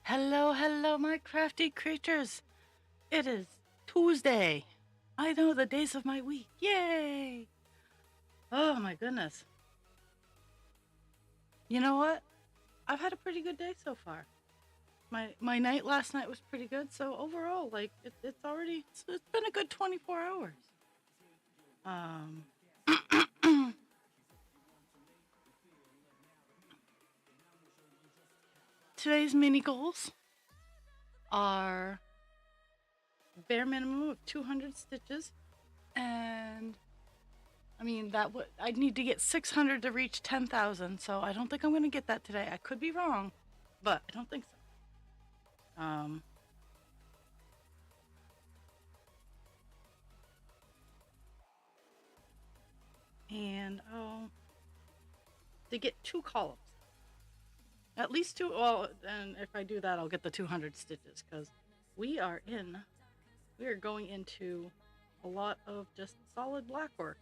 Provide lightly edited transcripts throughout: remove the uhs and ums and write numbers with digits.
Hello, hello, my crafty creatures. It is Tuesday. I know the days of my week. Yay! Oh my goodness. You know what? I've had a pretty good day so far. My night last night was pretty good, so overall, like it's been a good 24 hours. Um Today's mini goals are bare minimum of 200 stitches, and I mean, I'd need to get 600 to reach 10,000, so I don't think I'm going to get that today. I could be wrong, but I don't think so. And to get 2 columns. At least 2, well, and if I do that, I'll get the 200 stitches, because we are going into a lot of just solid black work.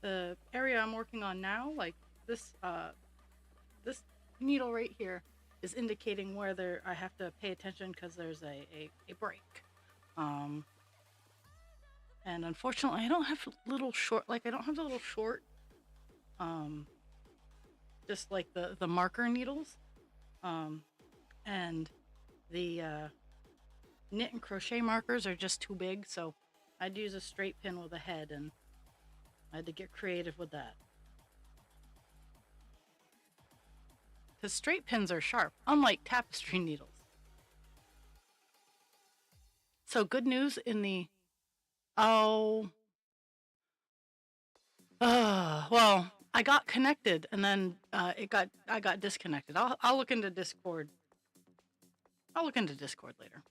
The area I'm working on now, like this needle right here is indicating where I have to pay attention because there's a break. And unfortunately I don't have the little short, just like the marker needles. And the knit and crochet markers are just too big, so I'd use a straight pin with a head, and I had to get creative with that. Because straight pins are sharp, unlike tapestry needles. So good news in the well, I got connected, and then I got disconnected. I'll look into Discord. I'll look into Discord later.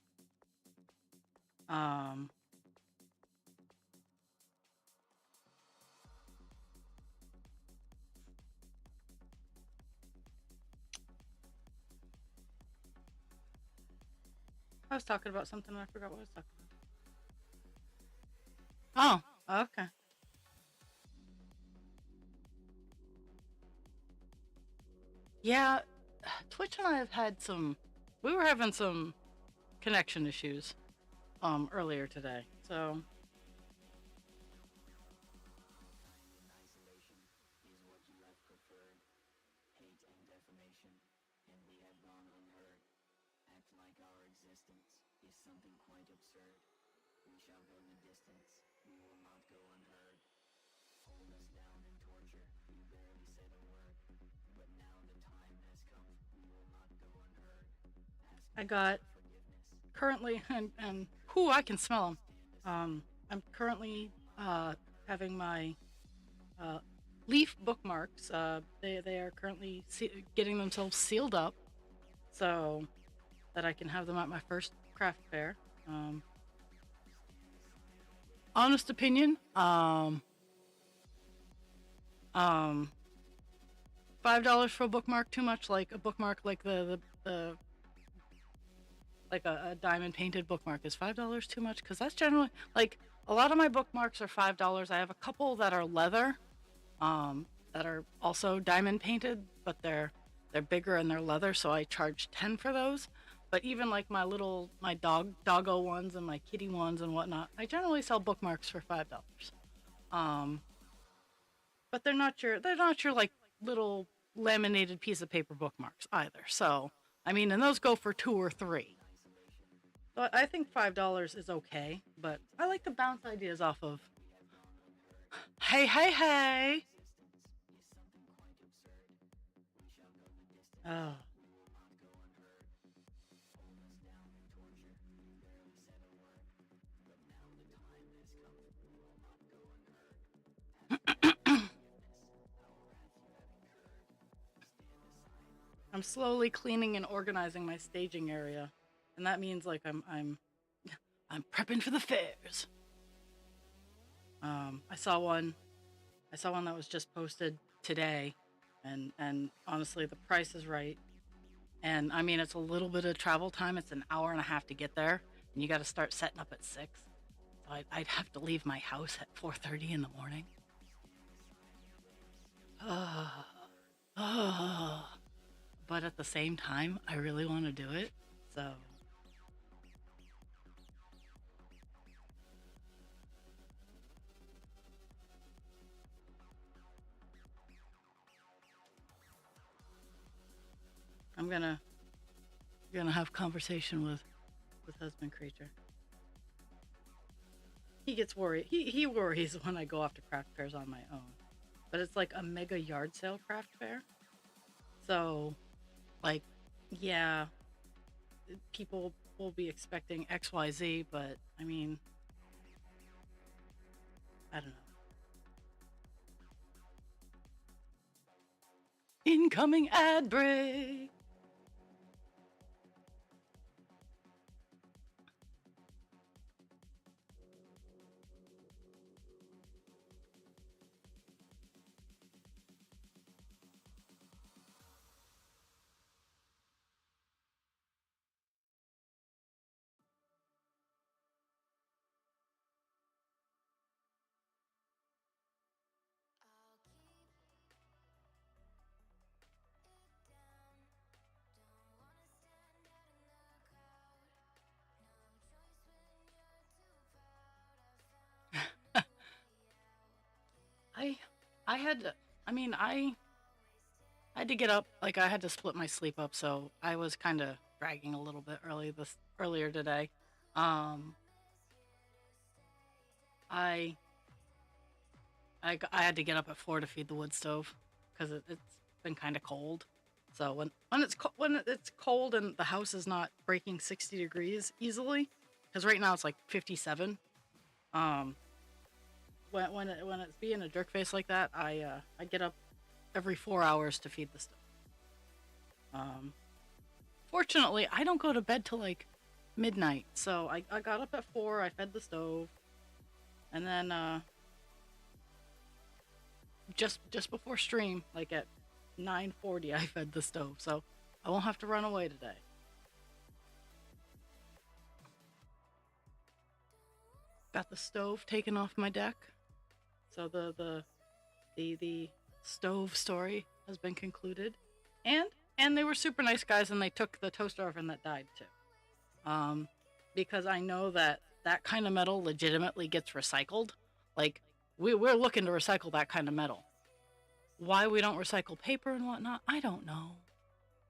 I was talking about something and I forgot what I was talking about. Oh, okay. Yeah, Twitch and I have had we were having some connection issues earlier today. So I got currently, and whoo, I can smell them. I'm currently having my leaf bookmarks. They are currently getting themselves sealed up, so that I can have them at my first craft fair. Honest opinion, $5 for a bookmark too much? Like a bookmark, like the like a diamond painted bookmark, is $5 too much? Because that's generally, like, a lot of my bookmarks are $5. I have a couple that are leather, that are also diamond painted, but they're bigger and they're leather, so I charge 10 for those. But even like my doggo ones and my kitty ones and whatnot, I generally sell bookmarks for $5. But they're not your like little laminated piece of paper bookmarks either. So I mean, and those go for 2 or 3. So I think $5 is okay, but I like to bounce ideas off of. Hey, hey, hey! Oh. I'm slowly cleaning and organizing my staging area, and that means like I'm prepping for the fairs. I saw one that was just posted today, and honestly, the price is right. And I mean, it's a little bit of travel time. It's an hour and a half to get there, and you got to start setting up at 6. So I'd have to leave my house at 4:30 in the morning. But at the same time, I really want to do it. So I'm gonna have conversation with husband creature. He gets worried. He worries when I go off to craft fairs on my own. But it's like a mega yard sale craft fair. So like yeah, people will be expecting XYZ, but I mean, I don't know. Incoming ad break. I I had to, I mean, I had to get up, like I had to split my sleep up, so I was kind of dragging a little bit earlier today. Um I I had to get up at 4 to feed the wood stove cuz it's been kind of cold. So when it's cold and the house is not breaking 60 degrees easily, cuz right now it's like 57. Um when it's being a jerk face like that, I get up every 4 hours to feed the stove. Um Fortunately, I don't go to bed till like midnight. So I got up at 4, I fed the stove, and then just before stream, like at 9:40, I fed the stove. So I won't have to run away today. Got the stove taken off my deck. So the stove story has been concluded. And and they were super nice guys and they took the toaster oven that died too. Um because I know that that kind of metal legitimately gets recycled. Like we're looking to recycle that kind of metal. Why we don't recycle paper and whatnot, I don't know.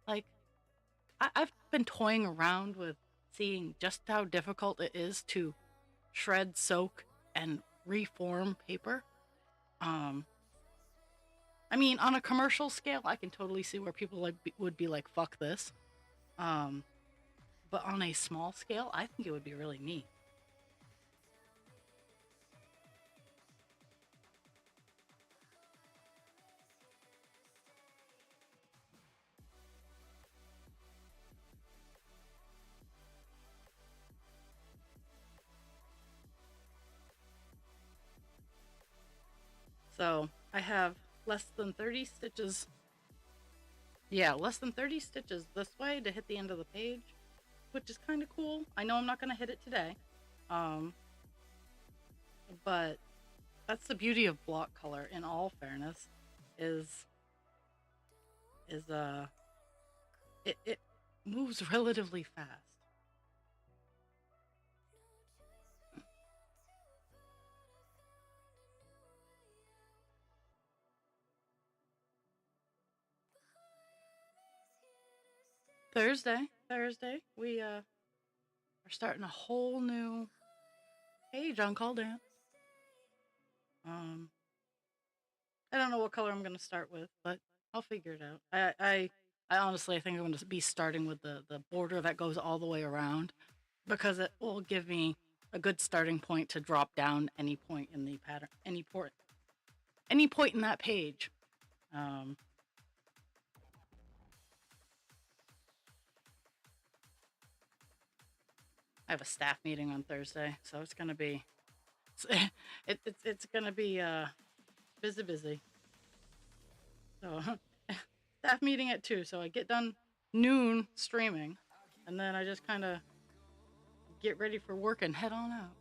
Like I've been toying around with seeing just how difficult it is to shred, soak, and reform paper. Um, I mean, on a commercial scale, I can totally see where people would be like, "Fuck this." Um, but on a small scale, I think it would be really neat. So I have less than 30 stitches. Yeah, less than 30 stitches this way to hit the end of the page, which is kind of cool. I know I'm not going to hit it today. Um, but that's the beauty of block color in all fairness is is it moves relatively fast. Thursday, we are starting a whole new page on Call Dance. Um, I don't know what color I'm gonna start with, but I'll figure it out. I honestly I think I'm gonna be starting with the border that goes all the way around because it will give me a good starting point to drop down any point in the pattern, any point in that page. Um, I have a staff meeting on Thursday, so it's gonna be it's gonna be busy. So staff meeting at 2, so I get done noon streaming, and then I just kind of get ready for work and head on out.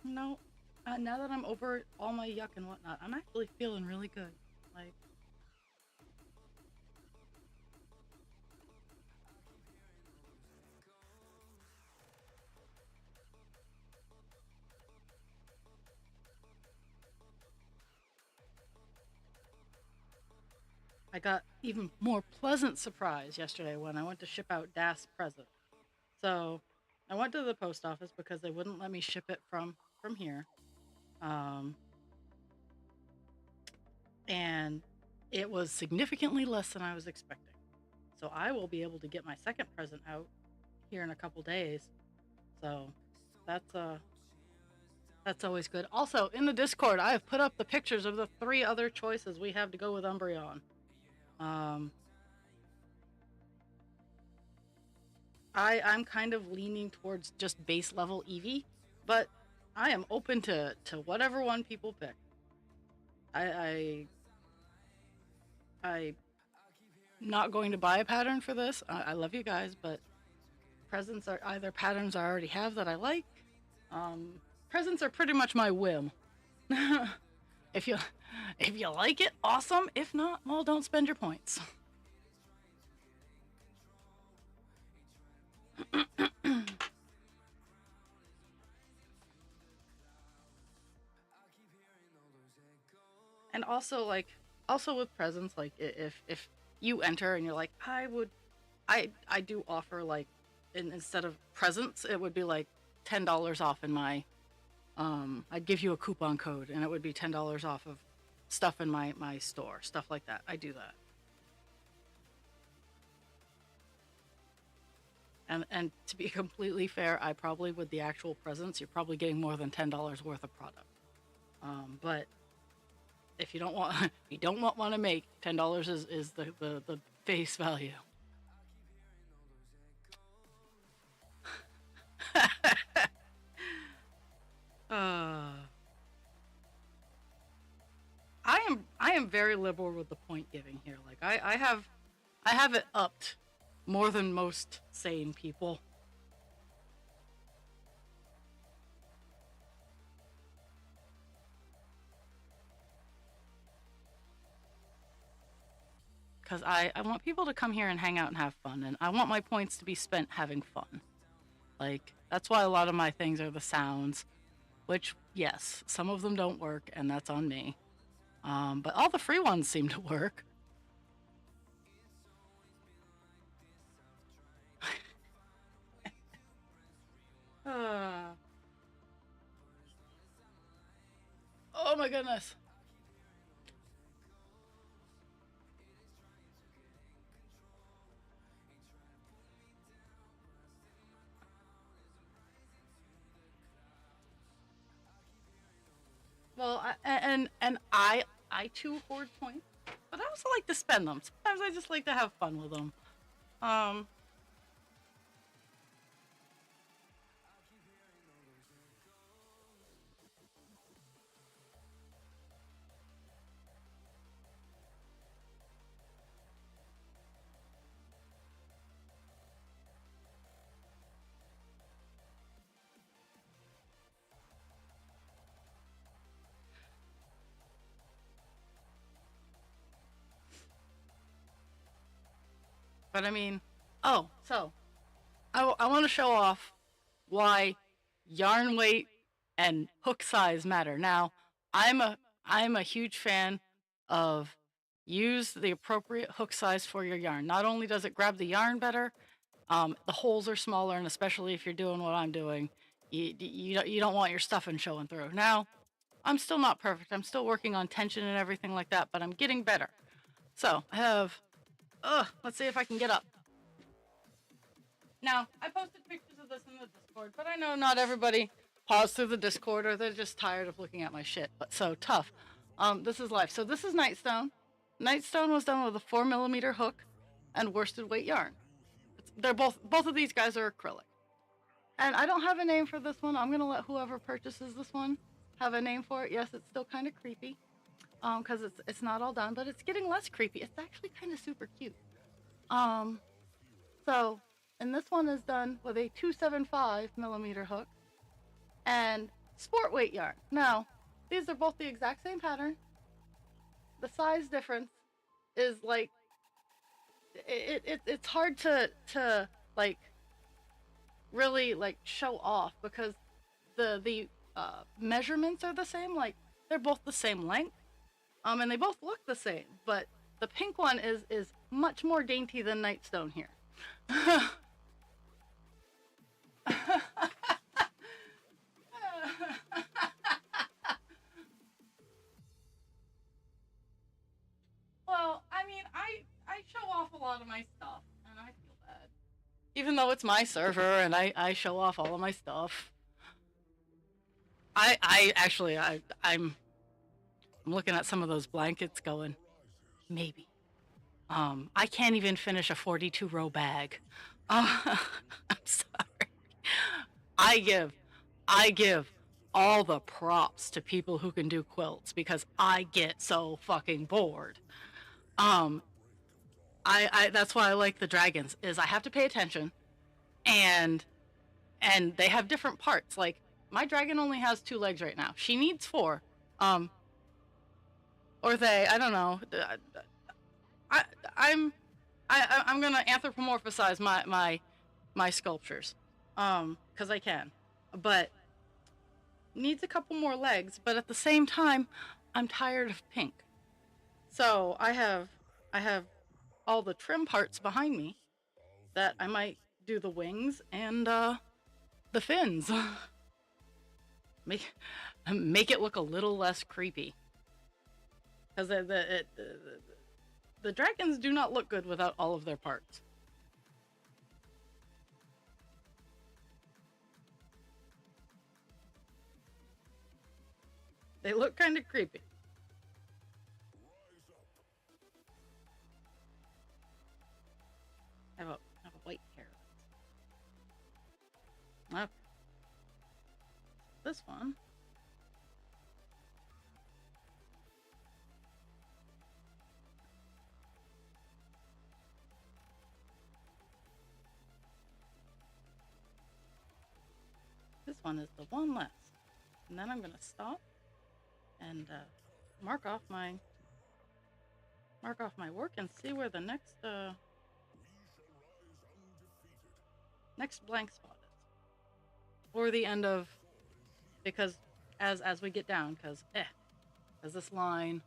No, now that I'm over all my yuck and whatnot, I'm actually feeling really good. Like, I got even more pleasant surprise yesterday when I went to ship out Das present. So I went to the post office because they wouldn't let me ship it from here. Um, and it was significantly less than I was expecting. So I will be able to get my second present out here in a couple days. So that's that's always good. Also, in the Discord, I have put up the pictures of the 3 other choices we have to go with Umbreon. Um, I'm kind of leaning towards just base level Eevee, but I am open to whatever one people pick. I I not going to buy a pattern for this. I love you guys, but presents are either patterns I already have that I like. Um, presents are pretty much my whim. if you if you like it, awesome. If not, well, don't spend your points. And also, like, also with presents, like, if you enter and you're like, I do offer, like, instead of presents, it would be like $10 off in my I'd give you a coupon code and it would be $10 off of stuff in my store, stuff like that. I do that. And to be completely fair, I probably, with the actual presents, you're probably getting more than $10 worth of product. But if you don't want you don't want to make $10 is the face value. uh I am very liberal with the point giving here. Like, I have it upped more than most sane people. Because I want people to come here and hang out and have fun, and I want my points to be spent having fun. Like, that's why a lot of my things are the sounds, which, yes, some of them don't work, and that's on me. But all the free ones seem to work. uh, oh my goodness. Well, I too hoard points, but I also like to spend them. Sometimes I just like to have fun with them. Um, but I mean, oh, so I want to show off why yarn weight and hook size matter. Now, I'm a I'm a huge fan of use the appropriate hook size for your yarn. Not only does it grab the yarn better, the holes are smaller, and especially if you're doing what I'm doing, you don't want your stuffing showing through. Now, I'm still not perfect. I'm still working on tension and everything like that, but I'm getting better. So I have, let's see if I can get up. Now, I posted pictures of this in the Discord, but I know not everybody paused through the Discord or they're just tired of looking at my shit. But so tough. This is life. So this is Nightstone. Nightstone was done with a 4mm hook and worsted weight yarn. They're both of these guys are acrylic. And I don't have a name for this one. I'm gonna let whoever purchases this one have a name for it. Yes, it's still kind of creepy, because it's not all done, but it's getting less creepy. It's actually kind of super cute. Um, so And this one is done with a 275 millimeter hook and sport weight yarn. Now, these are both the exact same pattern. The size difference is like it's hard to like really like show off because the measurements are the same. Like they're both the same length, and they both look the same. But the pink one is much more dainty than Nightstone here. Well, I mean, I show off a lot of my stuff, and I feel bad. Even though it's my server and I show off all of my stuff. I actually I'm looking at some of those blankets going, maybe. I can't even finish a 42 row bag. I'm sorry. I give I give all the props to people who can do quilts because I get so fucking bored. Um, I that's why I like the dragons is I have to pay attention and they have different parts. Like my dragon only has 2 legs right now. She needs 4. Um, or they, I don't know. I I'm I'm gonna anthropomorphize my sculptures, because I can, but needs a couple more legs. But at the same time, I'm tired of pink, so I have all the trim parts behind me that I might do the wings and the fins. make make it look a little less creepy because the dragons do not look good without all of their parts. They look kind of creepy. I have a white carrot. Okay. This one. This one is the one less. And then I'm gonna stop and mark off my work and see where the next blank spot is, or the end of, because as we get down, because as this line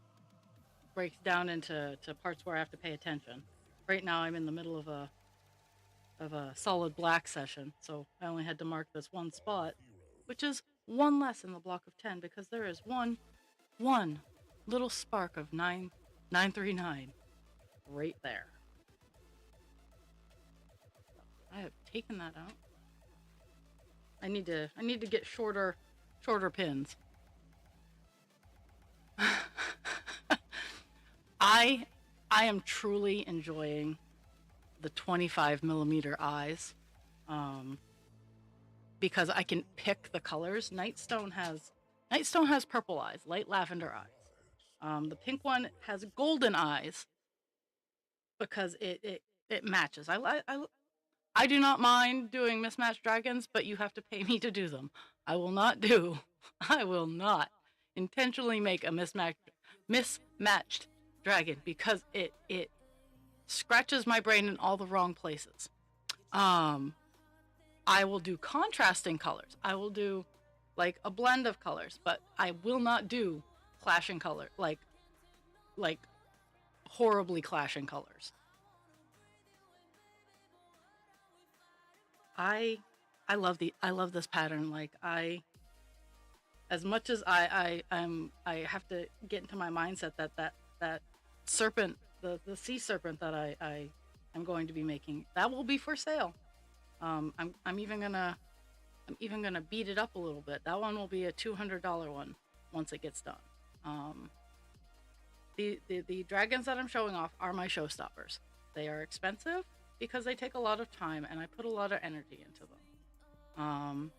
breaks down into parts where I have to pay attention. Right now I'm in the middle of a solid black session, so I only had to mark this one spot, which is one less in the block of 10 because there is one little spark of 939 right there. I have taken that out. I need to get shorter pins. I am truly enjoying the 25 millimeter eyes, because I can pick the colors. Nightstone has purple eyes, light lavender eyes. The pink one has golden eyes because it matches. I do not mind doing mismatched dragons, but you have to pay me to do them. I will not intentionally make a mismatched dragon because it scratches my brain in all the wrong places. I will do contrasting colors. I will do like a blend of colors, but I will not do clashing color, like horribly clashing colors. I I love this pattern. Like as much as I have to get into my mindset that serpent, the sea serpent that I am going to be making, that will be for sale. I'm even gonna beat it up a little bit. That one will be a $200 one once it gets done. Um, the dragons that I'm showing off are my showstoppers. They are expensive because they take a lot of time and I put a lot of energy into them. Um,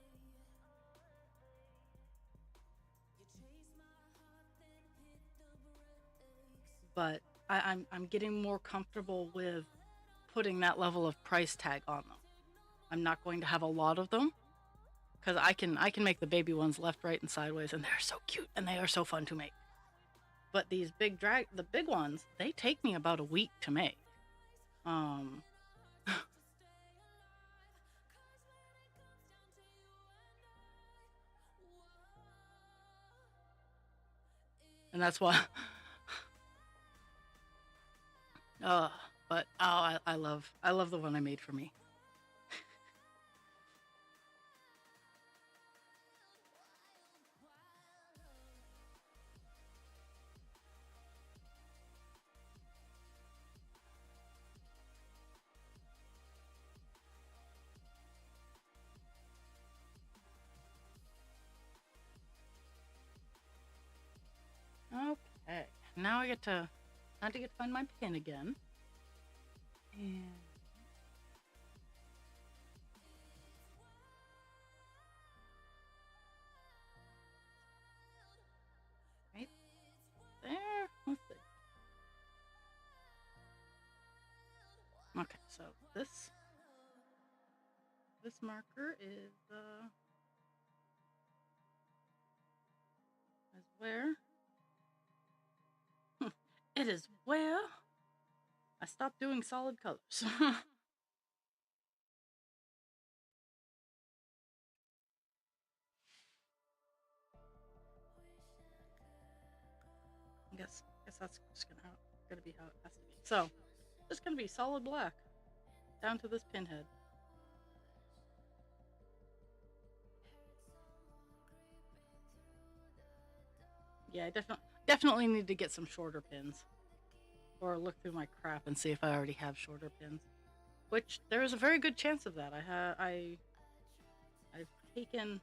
but I'm getting more comfortable with putting that level of price tag on them. I'm not going to have a lot of them because I can make the baby ones left, right, and sideways, and they're so cute and they are so fun to make. But these the big ones, they take me about a week to make. Um, and that's why. Uh, but oh, I love the one I made for me. Okay, now I get to find my pin again. And right there. Let's see. Okay, so this marker is where it is where I stopped doing solid colors. I guess that's just gonna be how it has to be. So just gonna be solid black down to this pinhead. Yeah, I definitely need to get some shorter pins, or look through my crap and see if I already have shorter pins. Which there is a very good chance of that. I've taken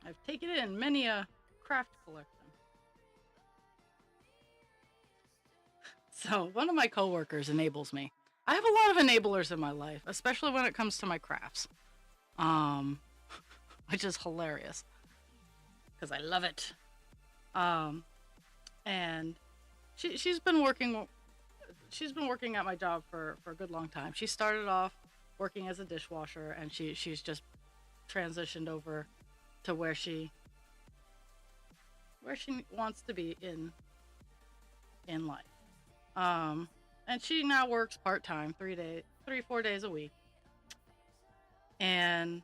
I've taken in many a craft collection. So one of my coworkers enables me. I have a lot of enablers in my life, especially when it comes to my crafts. Um, which is hilarious because I love it. Um, and she's been working at my job for a good long time. She started off working as a dishwasher, and she's just transitioned over to where she wants to be in life. Um, and she now works part time, 4 days a week. And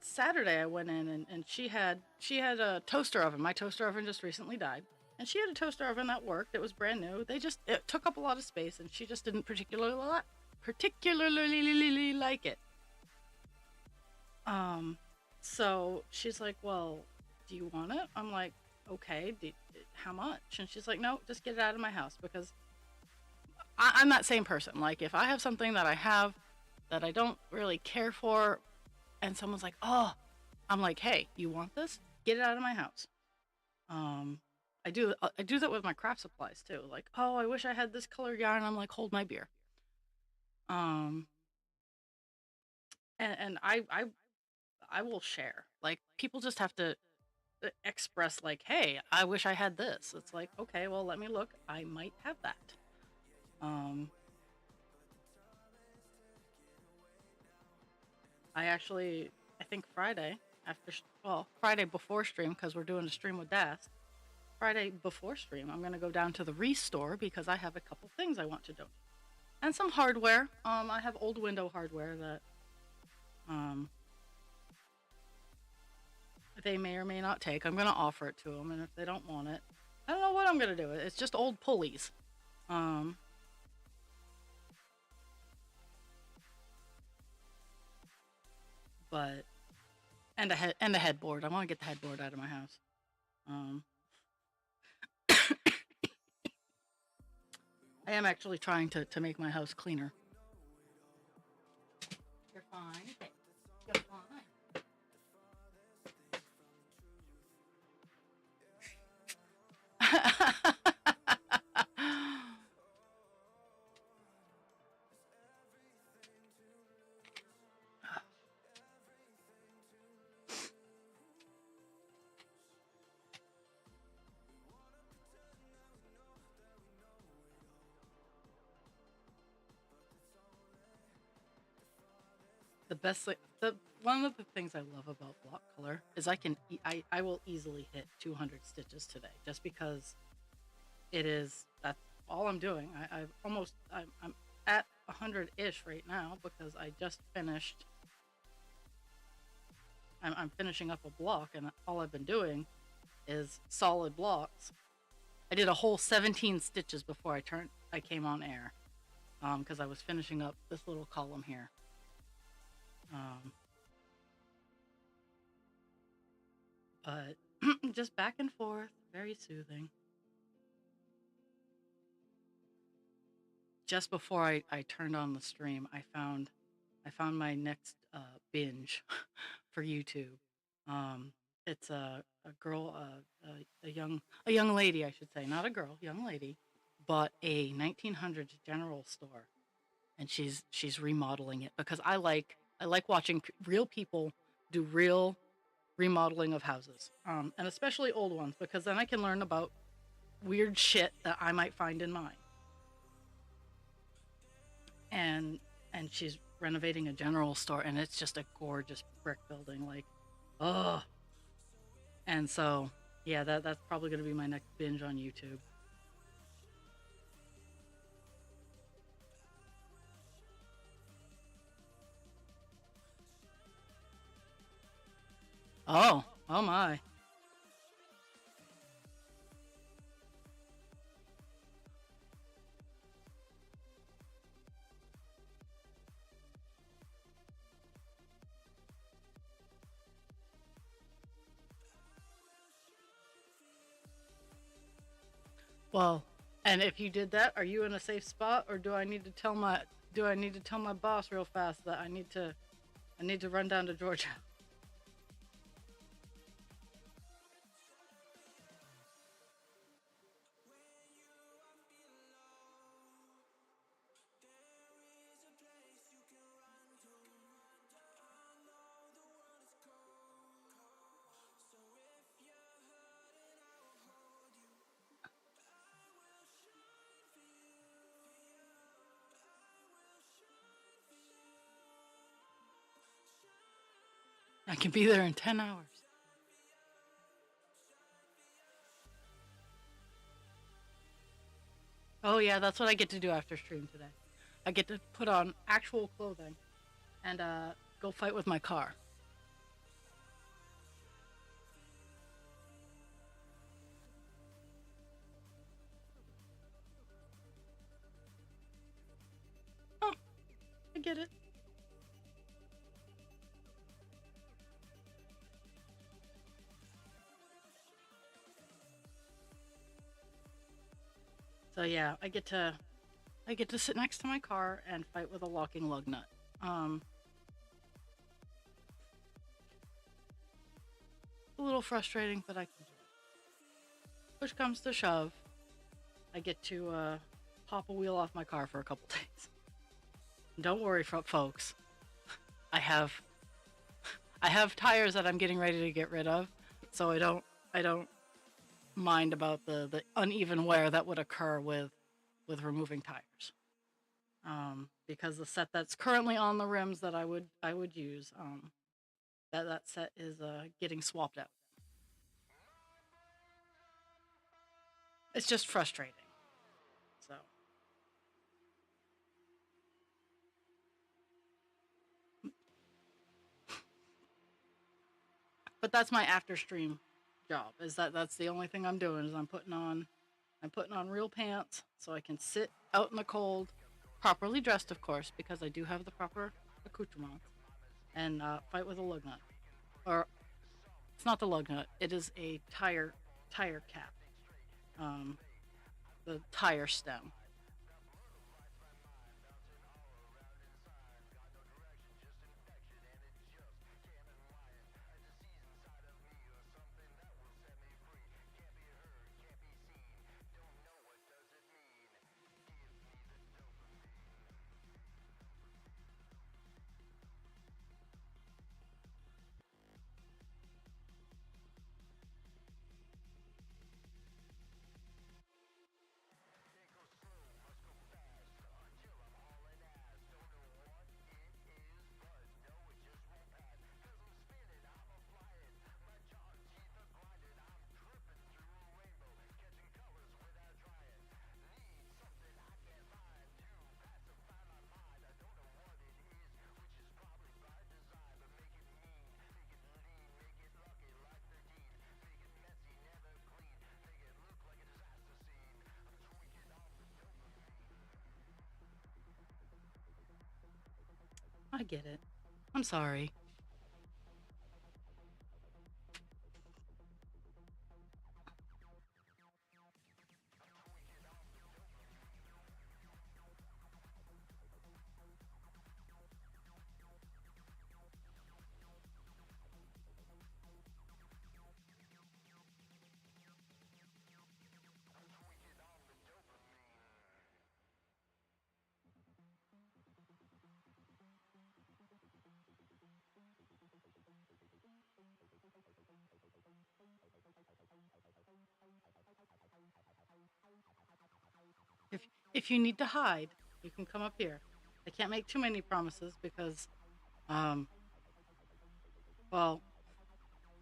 Saturday I went in, and she had a toaster oven. My toaster oven just recently died. And she had a toaster oven that worked. It was brand new. It took up a lot of space, and she just didn't particularly like it. Um, so she's like, "Well, do you want it?" I'm like, "Okay, how much?" And she's like, "No, just get it out of my house because I'm that same person. Like, if I have something that I have that I don't really care for, and someone's like, "Oh," I'm like, "Hey, you want this? Get it out of my house." Um, I do that with my craft supplies too. Like, "Oh, I wish I had this color yarn." I'm like, "Hold my beer." Um, and I will share. Like, people just have to express like, "Hey, I wish I had this." It's like, okay, well, let me look. I might have that. Um, I think Friday Friday before stream, because we're doing a stream with Das. Friday before stream, I'm gonna go down to the restore because I have a couple things I want to donate and some hardware. I have old window hardware that um they may or may not take. I'm gonna offer it to them, and if they don't want it, I don't know what I'm gonna do. It's just old pulleys. Um, but and the headboard. I want to get the headboard out of my house. Um, I am actually trying to make my house cleaner. You're fine. Okay. You're fine. The best thing, the one of the things I love about block color is I will easily hit 200 stitches today just because that's all I'm doing. I'm at 100-ish right now because I just finished. I'm finishing up a block, and all I've been doing is solid blocks. I did a whole 17 stitches before I came on air, because I was finishing up this little column here. Um, but just back and forth, very soothing. Just before I turned on the stream, I found my next binge for YouTube. It's a girl, a young lady, I should say, not a girl, young lady, bought a 1900s general store, and she's remodeling it because I like watching real people do real remodeling of houses, and especially old ones, because then I can learn about weird shit that I might find in mine. And she's renovating a general store, and it's just a gorgeous brick building, like, oh. And so, yeah, that's probably going to be my next binge on YouTube. Oh my. Well, and if you did that, are you in a safe spot, or do I need to tell my boss real fast that I need to run down to Georgia? I can be there in 10 hours. Oh yeah, that's what I get to do after stream today. I get to put on actual clothing and go fight with my car. Oh, I get it. So yeah, I get to sit next to my car and fight with a walking lug nut. A little frustrating, but I can do it. Push comes to shove, I get to pop a wheel off my car for a couple days. Don't worry, folks. I have tires that I'm getting ready to get rid of, so I don't mind about the uneven wear that would occur with removing tires. Because the set that's currently on the rims that I would use, that set is getting swapped out. It's just frustrating. So. But that's my after stream job. That's the only thing I'm doing is I'm putting on real pants so I can sit out in the cold, properly dressed, of course, because I do have the proper accoutrements, and fight with a lug nut. Or it's not the lug nut; it is a tire cap, um, the tire stem. I get it. I'm sorry. If if you need to hide, you can come up here. I can't make too many promises because, um, well,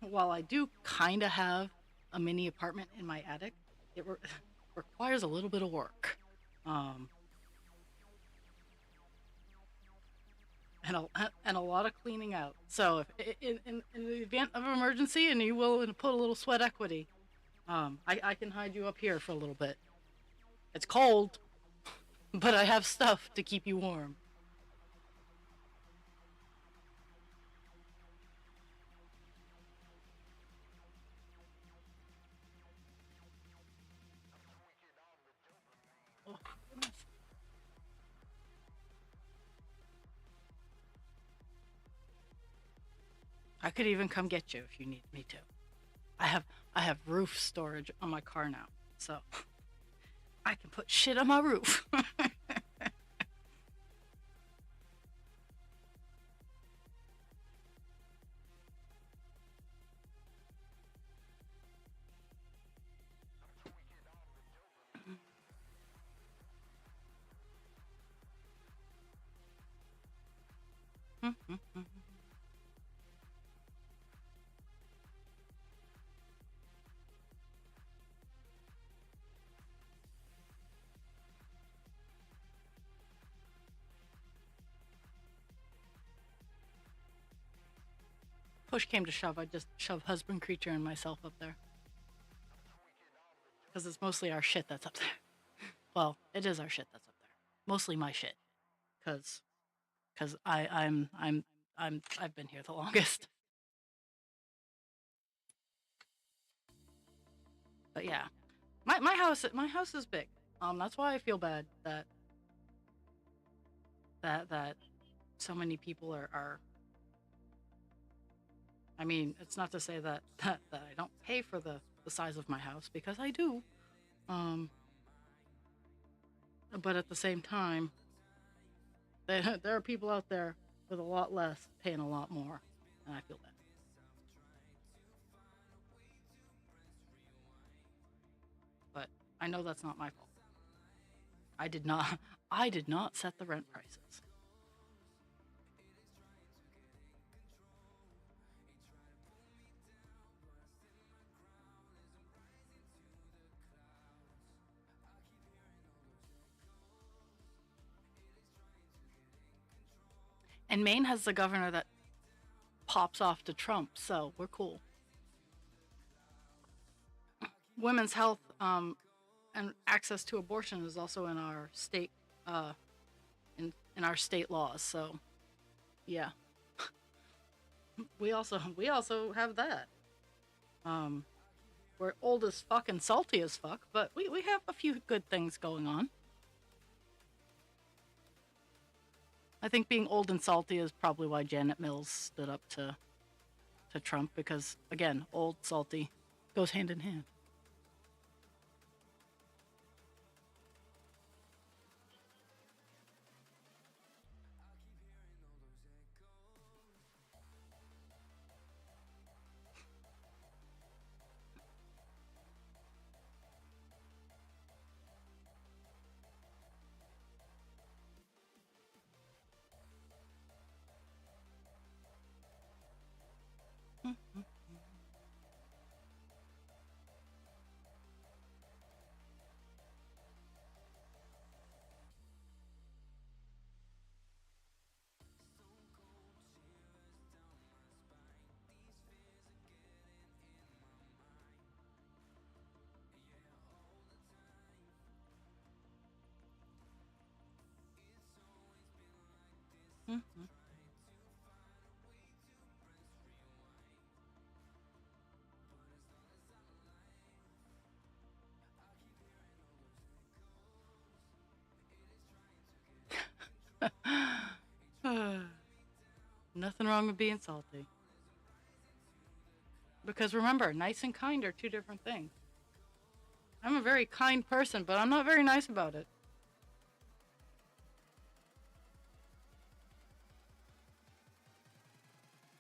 while I do kind of have a mini apartment in my attic, it requires a little bit of work, um, and a lot of cleaning out. So, if in the event of an emergency, and you will put a little sweat equity, I can hide you up here for a little bit. It's cold, but I have stuff to keep you warm. Oh, goodness. I could even come get you if you need me to. I have I have roof storage on my car now, so I can put shit on my roof. Push came to shove, I just shove husband creature and myself up there because it's mostly our shit that's up there. Well, it is our shit that's up there. Mostly my shit, because I've been here the longest. But yeah, my house is big. That's why I feel bad that so many people are. I mean, it's not to say that I don't pay for the size of my house, because I do. Um, but at the same time, there are people out there with a lot less paying a lot more, and I feel bad. But I know that's not my fault. I did not I did not set the rent prices. And Maine has the governor that pops off to Trump, so we're cool. Women's health, and access to abortion is also in our state, uh, in our state laws. So yeah, we also have that. Um, we're old as fuck and salty as fuck, but we have a few good things going on. I think being old and salty is probably why Janet Mills stood up to Trump, because again, old salty goes hand in hand. Nothing wrong with being salty. Because remember, nice and kind are two different things. I'm a very kind person, but I'm not very nice about it.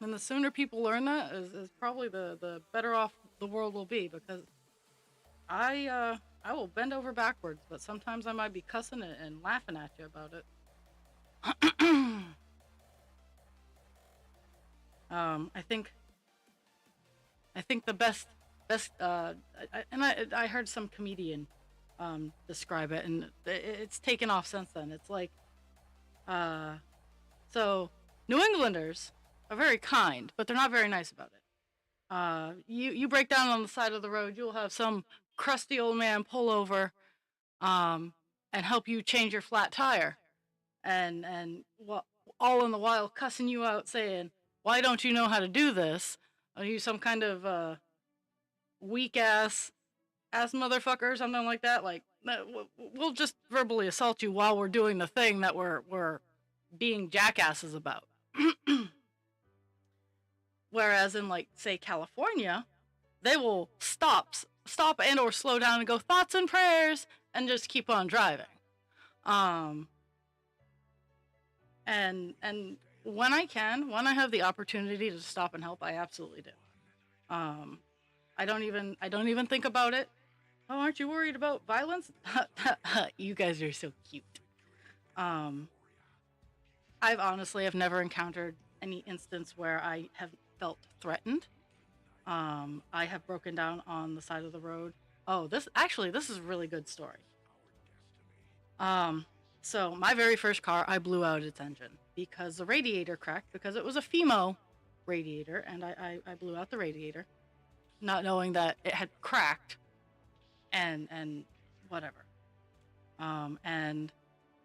And the sooner people learn that is probably the better off the world will be, because I will bend over backwards, but sometimes I might be cussing it and laughing at you about it. I think the best I heard some comedian describe it, and it's taken off since then. It's like uh so New Englanders are very kind, but they're not very nice about it. You break down on the side of the road, you'll have some crusty old man pull over um and help you change your flat tire, and what, all in the while cussing you out, saying, "Why don't you know how to do this? Are you some kind of weak ass motherfucker or something like that?" Like, we'll just verbally assault you while we're doing the thing that we're being jackasses about. Whereas in, like, say, California, they will stop and or slow down and go, "Thoughts and prayers," and just keep on driving. Um and when I can, when I have the opportunity to stop and help, I absolutely do. Um I don't even think about it. "Oh, aren't you worried about violence?" You guys are so cute. Um I've honestly have never encountered any instance where I have felt threatened. I have broken down on the side of the road. Oh, this is a really good story. Um, so my very first car, I blew out its engine because the radiator cracked, because it was a FEMO radiator, and I blew out the radiator, not knowing that it had cracked, and whatever. And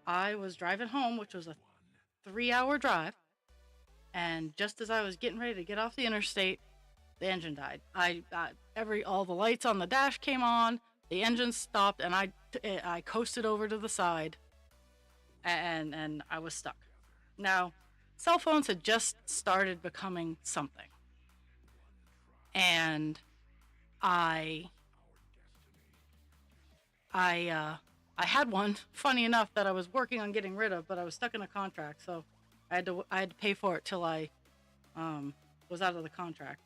I was driving home, which was a 3-hour drive, and just as I was getting ready to get off the interstate, the engine died. All the lights on the dash came on, the engine stopped, and I coasted over to the side, and I was stuck. Now, cell phones had just started becoming something, and I I had one, funny enough, that I was working on getting rid of, but I was stuck in a contract, so I had to pay for it till I was out of the contract.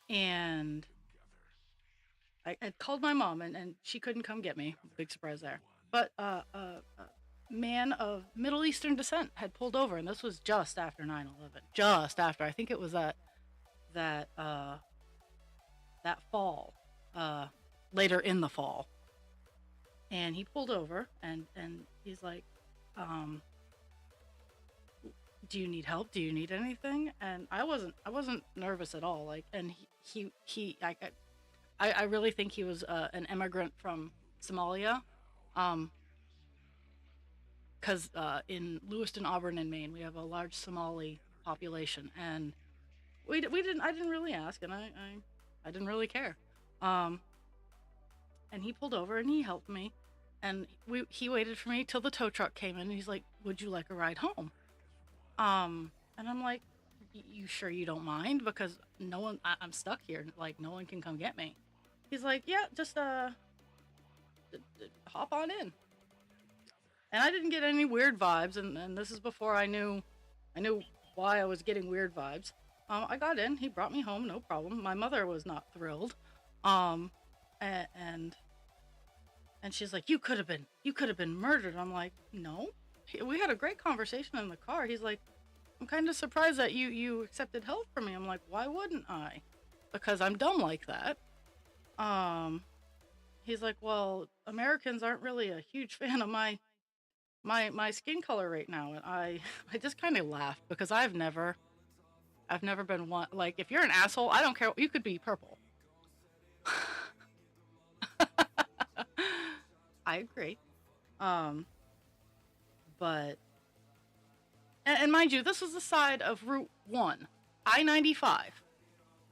And I called my mom, and she couldn't come get me. Big surprise there. But man of Middle Eastern descent had pulled over, and this was just after 9/11. Just after, I think it was that that fall, uh, later in the fall, and he pulled over, and he's like, um, "Do you need help? Do you need anything?" And I wasn't nervous at all. Like, and he I really think he was an immigrant from Somalia. Um, because in Lewiston, Auburn, and Maine, we have a large Somali population, and we didn't I didn't really ask, and I didn't really care. Um, and he pulled over and he helped me, and he waited for me till the tow truck came in, and he's like, "Would you like a ride home?" And I'm like, "You sure you don't mind? Because no one, I'm stuck here. Like, no one can come get me." He's like, "Yeah, just hop on in." And I didn't get any weird vibes, and this is before I knew why I was getting weird vibes. I got in. He brought me home, no problem. My mother was not thrilled. Um, and and she's like, "You could have been murdered." I'm like, "No." We had a great conversation in the car. He's like, "I'm kind of surprised that you accepted help from me." I'm like, "Why wouldn't I?" Because I'm dumb like that. Um, he's like, "Well, Americans aren't really a huge fan of my skin color right now," and I I just kind of laughed, because I've never been one, like, if you're an asshole, I don't care. You could be purple. I agree. Um, but and mind you, this was the side of Route One, I-95.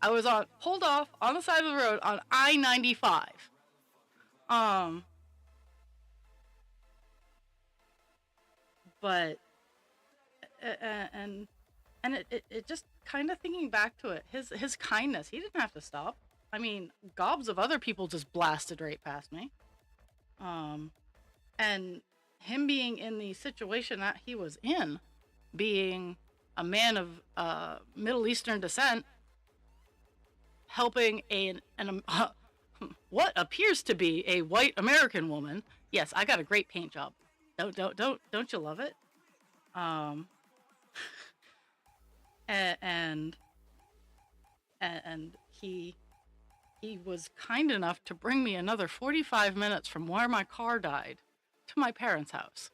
I was on pulled off on the side of the road on I-95. Um, but and it just kind of thinking back to it, his kindness, he didn't have to stop. I mean, gobs of other people just blasted right past me. Um, and him being in the situation that he was in, being a man of Middle Eastern descent, helping what appears to be a white American woman. Yes, I got a great paint job. Don't you love it? Um, and and he was kind enough to bring me another 45 minutes from where my car died to my parents' house.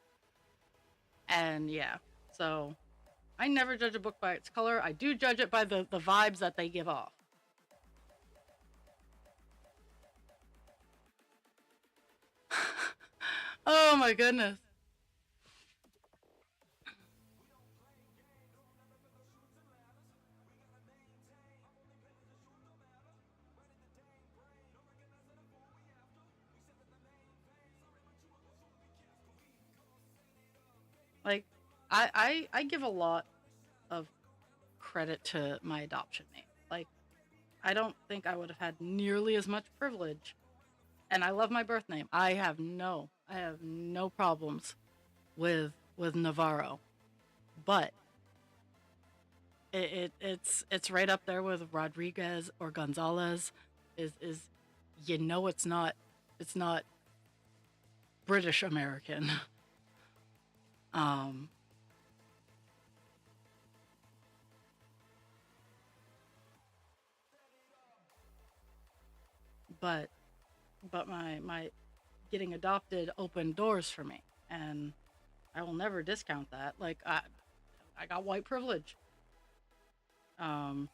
And yeah, so I never judge a book by its color. I do judge it by the vibes that they give off. Oh my goodness. Like I give a lot of credit to my adoption name. Like I don't think I would have had nearly as much privilege. And I love my birth name. I have no problems with Navarro. But it's right up there with Rodriguez or Gonzalez. Is it's not British American. um but my getting adopted opened doors for me, and I will never discount that. Like I got white privilege. Um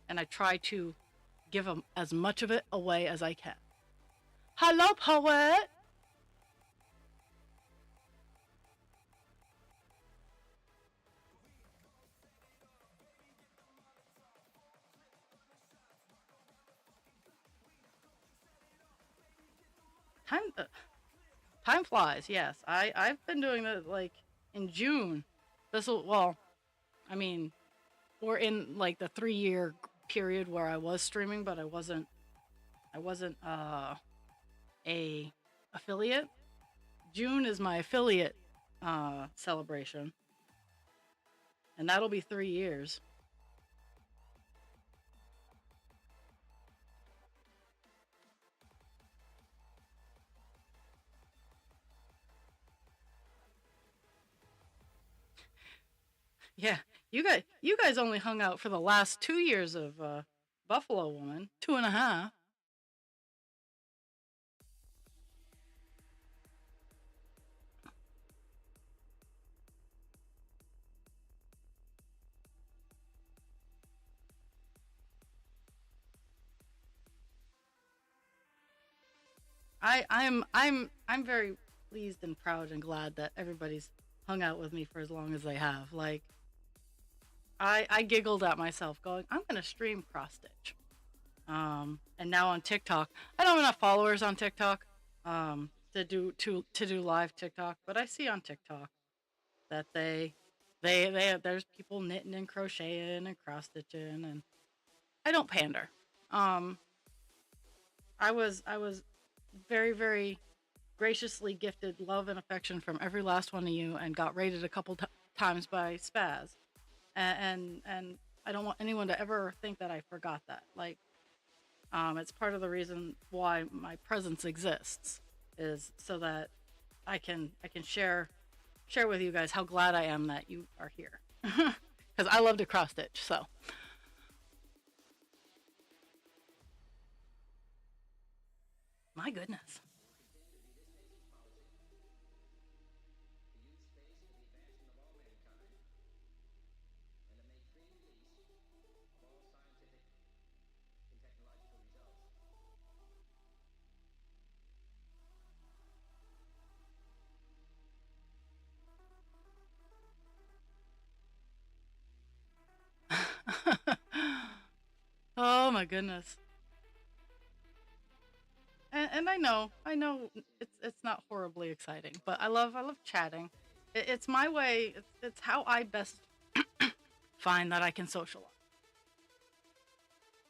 and I try to give as much of it away as I can. Hello, poet. Time time flies. Yes, I've been doing that like in June. This will well, I mean, we're in like the 3 year period where I was streaming, but I wasn't a affiliate. June is my affiliate celebration, and that'll be 3 years. Yeah, you guys only hung out for the last 2 years of Buffalo Woman, two and a half. I'm very pleased and proud and glad that everybody's hung out with me for as long as they have. Like I giggled at myself going, I'm gonna stream cross stitch. And now on TikTok, I don't have enough followers on TikTok to do live TikTok, but I see on TikTok that there's people knitting and crocheting and cross stitching, and I don't pander. Um, I was very graciously gifted love and affection from every last one of you, and got rated a couple times by Spaz, and I don't want anyone to ever think that I forgot that. Like, it's part of the reason why my presence exists, is so that I can share with you guys how glad I am that you are here, because I love to cross stitch. So my goodness. Oh my goodness. And I know it's not horribly exciting, but I love chatting. It's my way. It's how I best find that I can socialize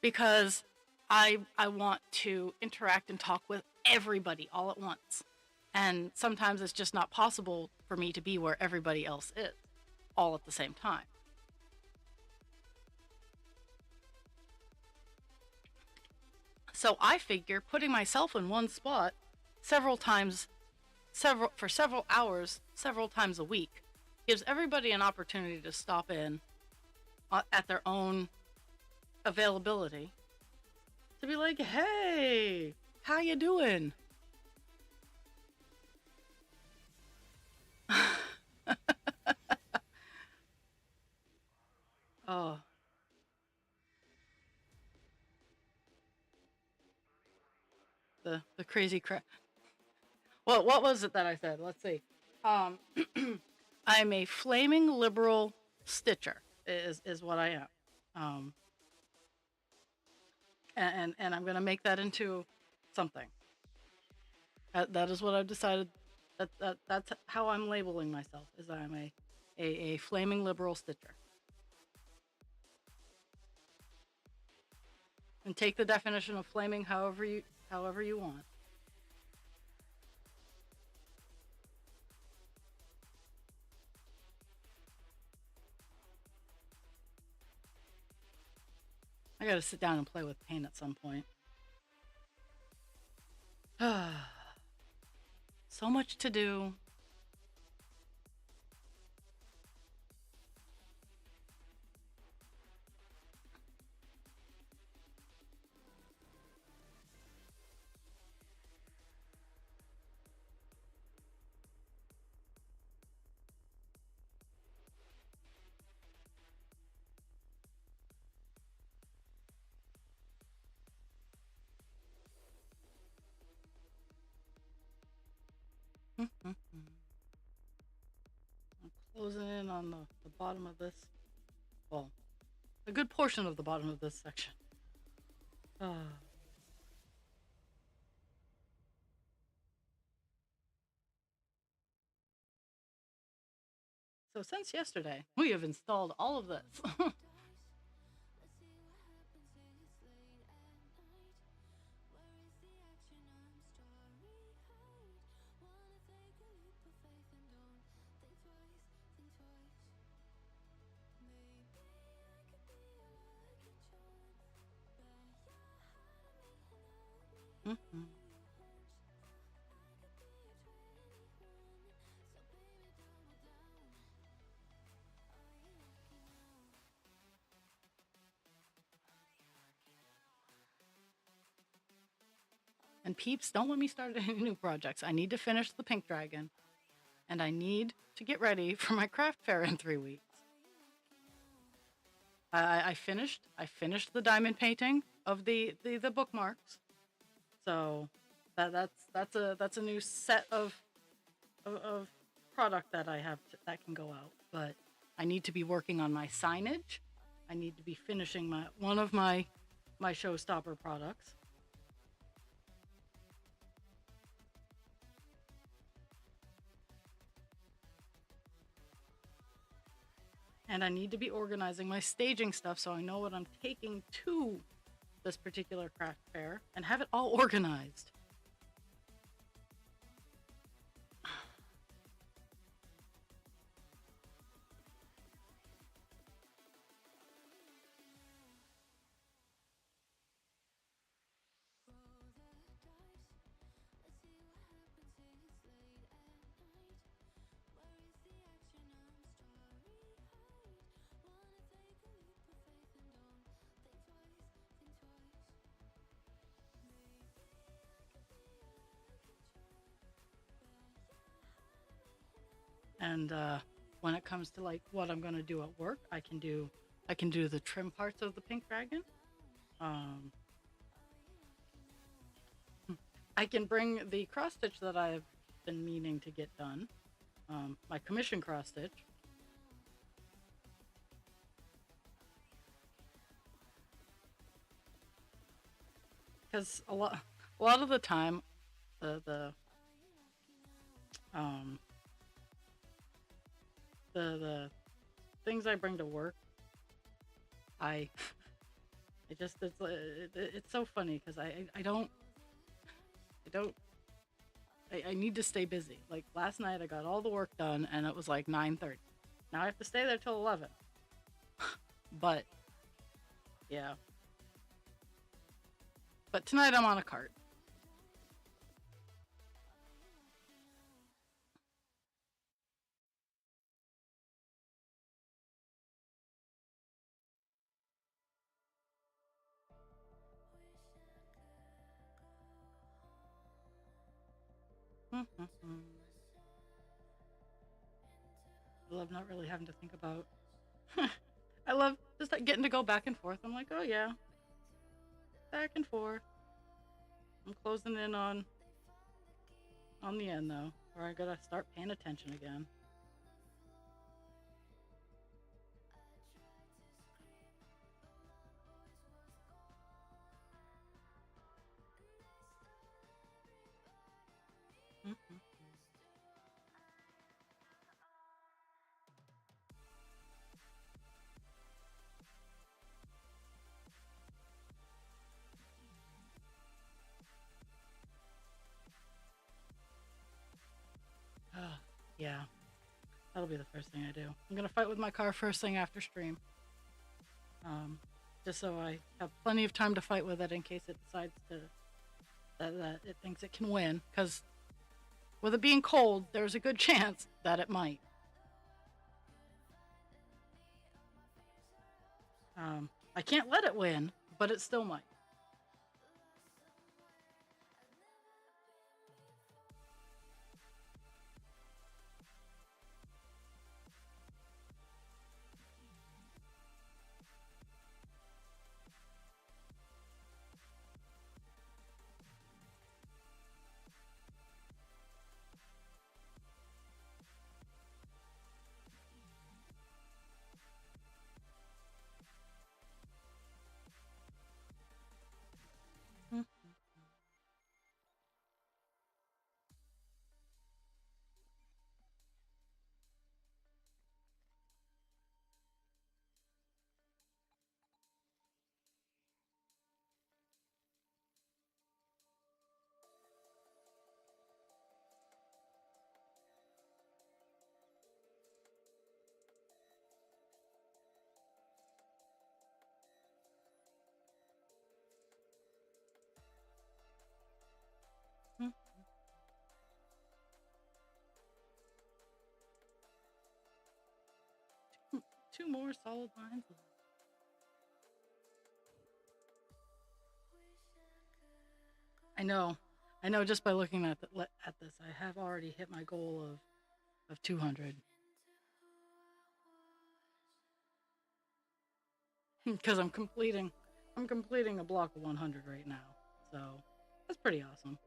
because I want to interact and talk with everybody all at once. And sometimes it's just not possible for me to be where everybody else is all at the same time. So I figure putting myself in one spot several times, several hours, several times a week gives everybody an opportunity to stop in at their own availability to be like, "Hey, how you doing?" Oh, the crazy crap. Well, what was it that I said? Let's see. Um, I'm a flaming liberal stitcher. Is what I am. Um, and I'm gonna make that into something. That is what I've decided. That's how I'm labeling myself. Is I'm a flaming liberal stitcher. And take the definition of flaming however you want. I gotta sit down and play with paint at some point. So much to do. I'm closing in on the bottom of this. Well, a good portion of the bottom of this section. So since yesterday, we have installed all of this. Mhm. And peeps, don't let me start any new projects. I need to finish the pink dragon, and I need to get ready for my craft fair in 3 weeks. I finished the diamond painting of the bookmarks. So that's a new set of product that I have that can go out. But I need to be working on my signage. I need to be finishing one of my showstopper products. And I need to be organizing my staging stuff so I know what I'm taking to this particular craft fair and have it all organized. And when it comes to like what I'm gonna do at work, I can do the trim parts of the pink dragon. Um, I can bring the cross stitch that I've been meaning to get done, my commission cross stitch, because a lot of the time, the um the things I bring to work I it just it's so funny because I don't I need to stay busy. Like last night I got all the work done and it was like 9:30. Now I have to stay there till 11. But yeah. But tonight I'm on a cart. I love not really having to think about. I love just like getting to go back and forth. I'm like, oh yeah, back and forth. I'm closing in on the end though, where I gotta start paying attention again. Yeah, that'll be the first thing I do. I'm gonna fight with my car first thing after stream, um, just so I have plenty of time to fight with it in case it decides to that it thinks it can win. Because with it being cold, there's a good chance that it might. I can't let it win, but it still might. Mm. Mm. Two more solid lines. I know. I know just by looking at this, I have already hit my goal of 200 because I'm completing a block of 100 right now. So, that's pretty awesome.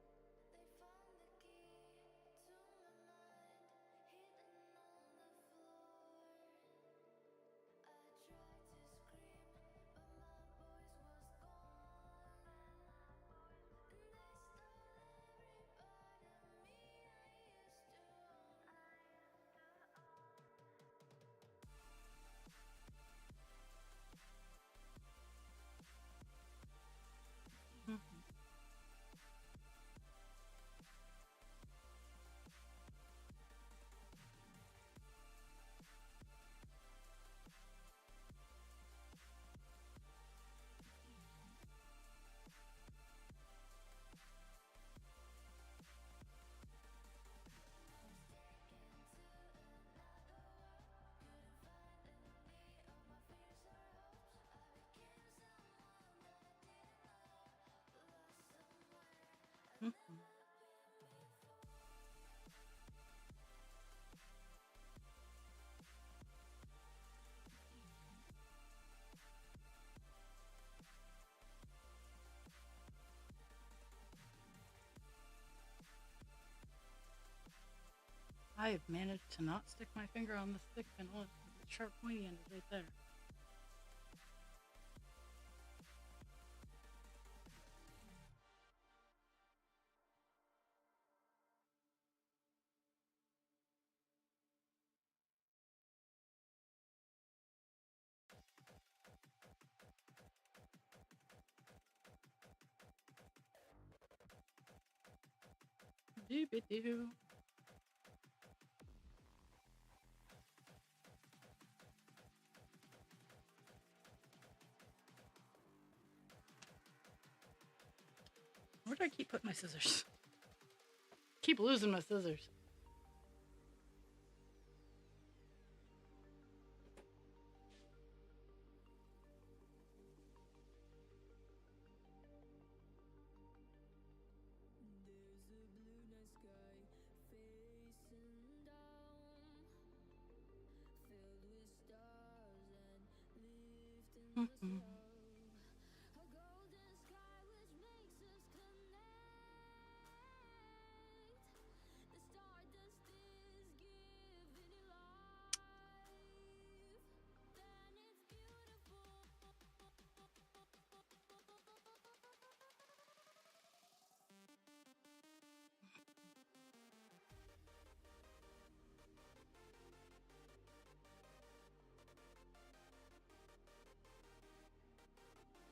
Mhm. Mhm. I have managed to not stick my finger on the stick pin once. The sharp pointy end is right there. Doo-be-doo. Where do I keep putting my scissors? Keep losing my scissors. Mm-hmm.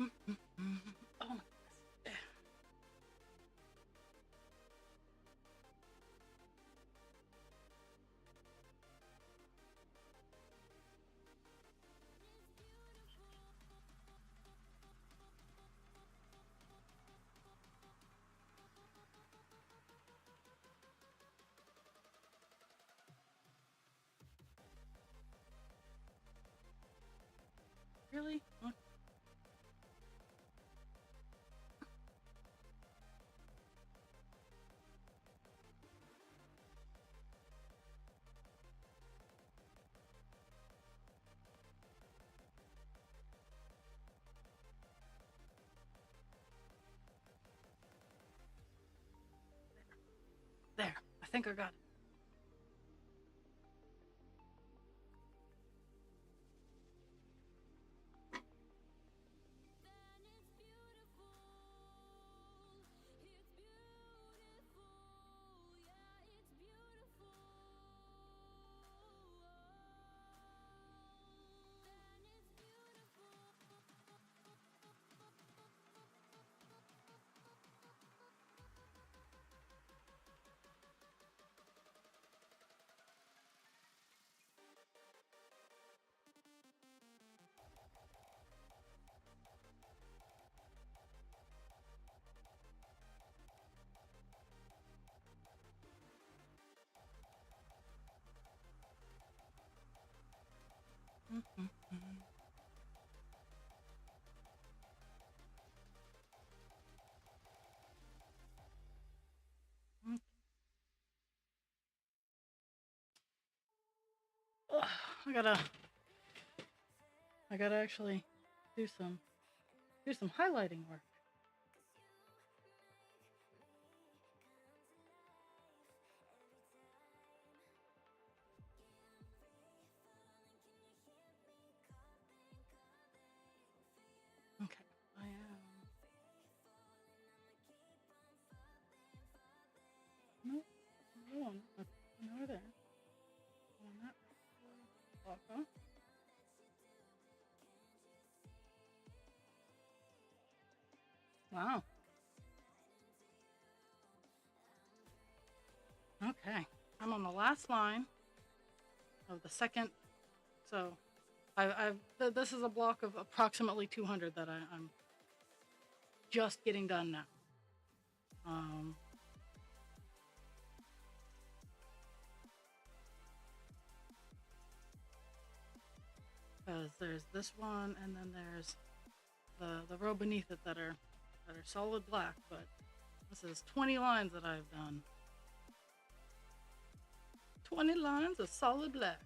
Mm-hmm. Oh my goodness. Really? What? There. I think I got it. Mm-hmm. Ugh, I gotta actually do some highlighting work. Okay, I am. No, hold on. No, there. On that block off. Wow. Okay, I'm on the last line of the second. So, this is a block of approximately 200 that I'm just getting done now. Because there's this one, and then there's the row beneath it that are solid black. But this is 20 lines that I've done. 20 lines of solid black.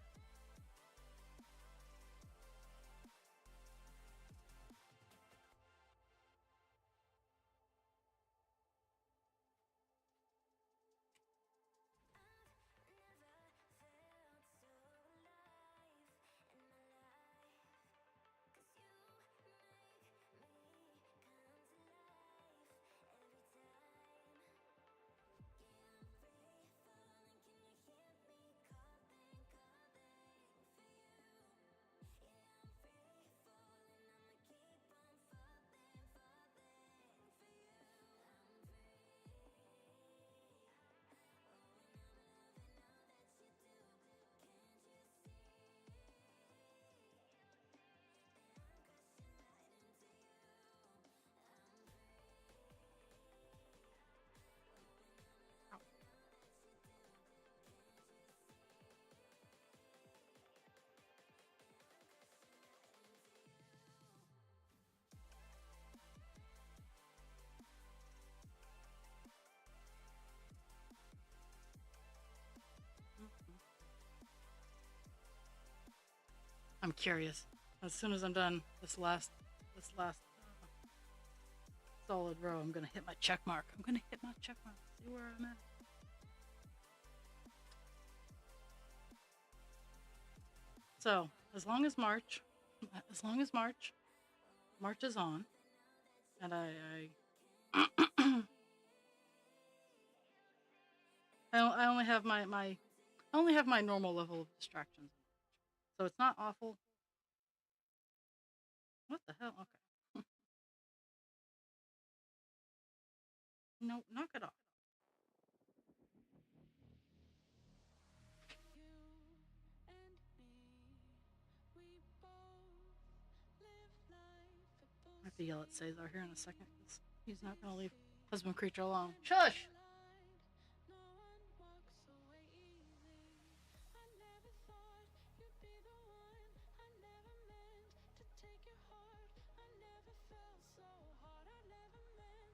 I'm curious. As soon as I'm done this last solid row, I'm gonna hit my check mark. I'm gonna hit my check mark. See where I'm at. So March is on, and I only have I only have my normal level of distractions, so it's not awful. What the hell? Okay, no, knock it off. I have to yell at Cesar here in a second because he's not gonna leave husband creature alone. Shush.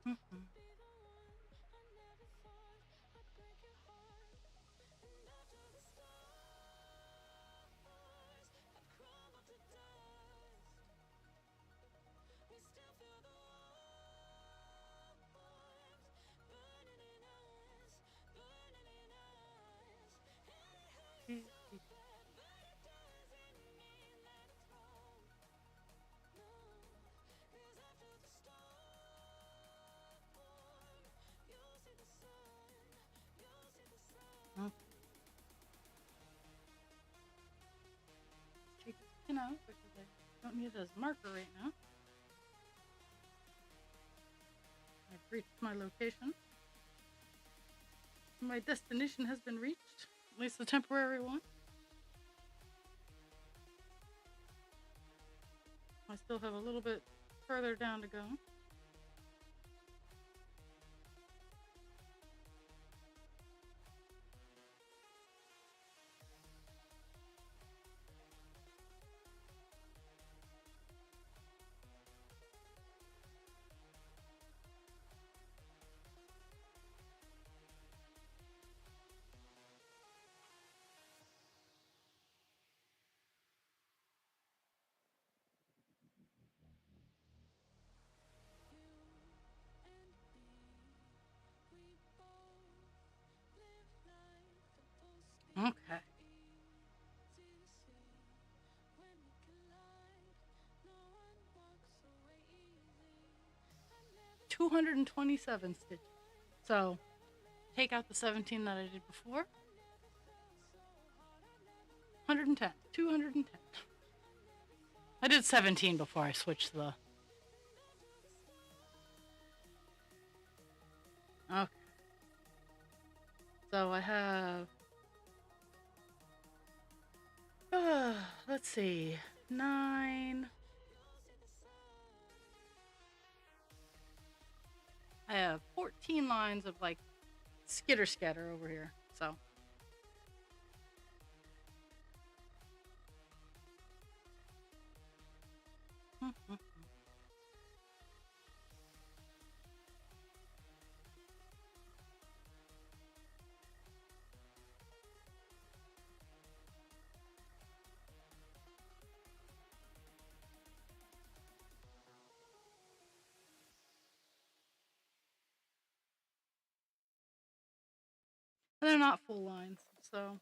Mhm. Take the skin out because I don't need it as a marker right now. I've reached my location. My destination has been reached, at least the temporary one. I still have a little bit further down to go. Okay. 227 stitches. So take out the 17 that I did before. 110. 210. I did 17 before I switched the... Okay. So I have... let's see. 9... I have 14 lines of like skitter scatter over here. So they're not full lines. So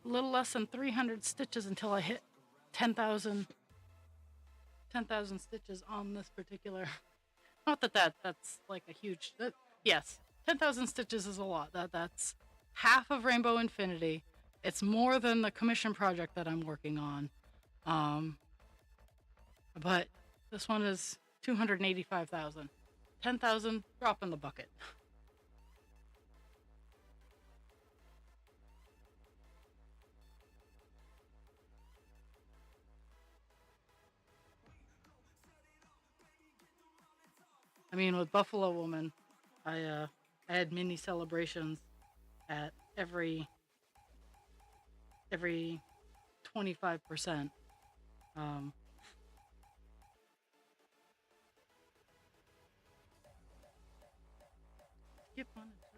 a little less than 300 stitches until I hit 10,000 10,000 stitches on this particular. Not that that's like a huge. Yes, 10,000 stitches is a lot. That's half of Rainbow Infinity. It's more than the commission project that I'm working on. Um, but this one is 285,000. 10,000 drop in the bucket. I mean, with Buffalo Woman, I had mini celebrations at every 25%. Um, skip on it.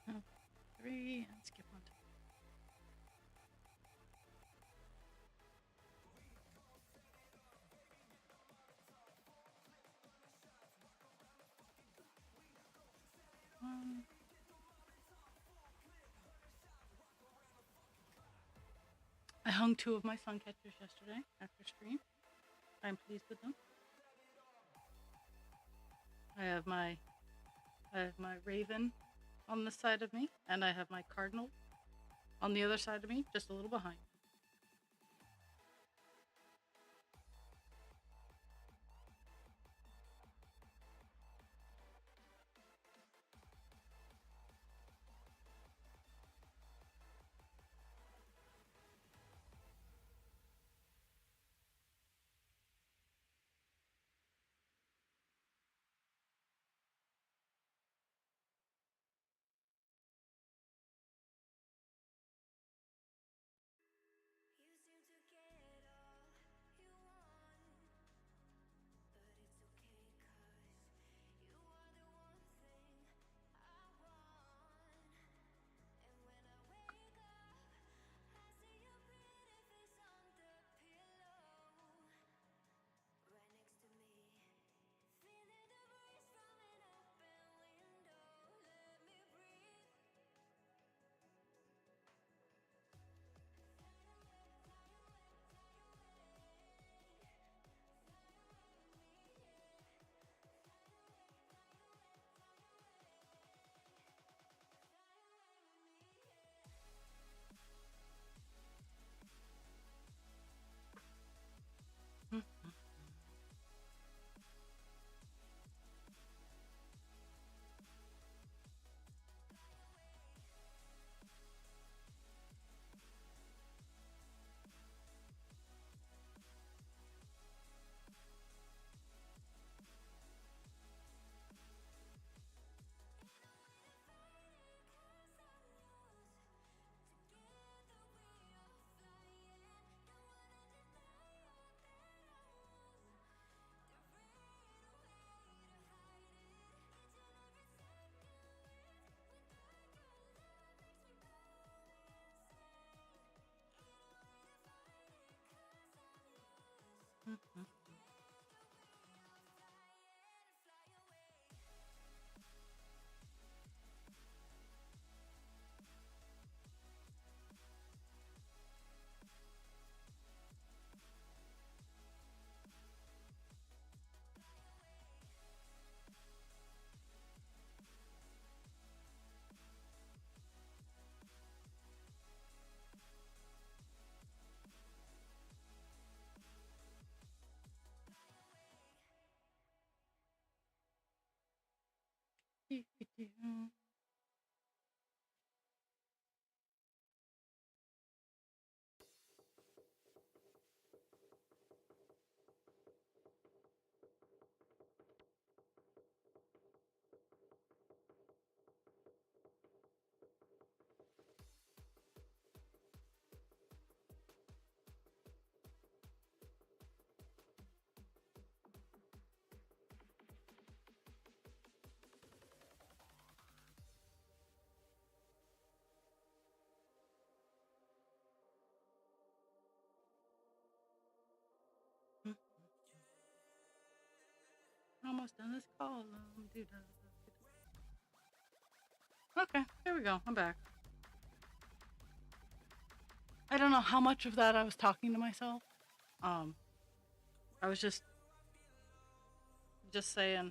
Really. Oh, 3 and skip on to. I hung 2 of my sun catchers yesterday after stream. I'm pleased with them. I have my raven on this side of me, and I have my cardinal on the other side of me, just a little behind. Almost done this column. Okay, there we go. I'm back. I don't know how much of that I was talking to myself. I was just saying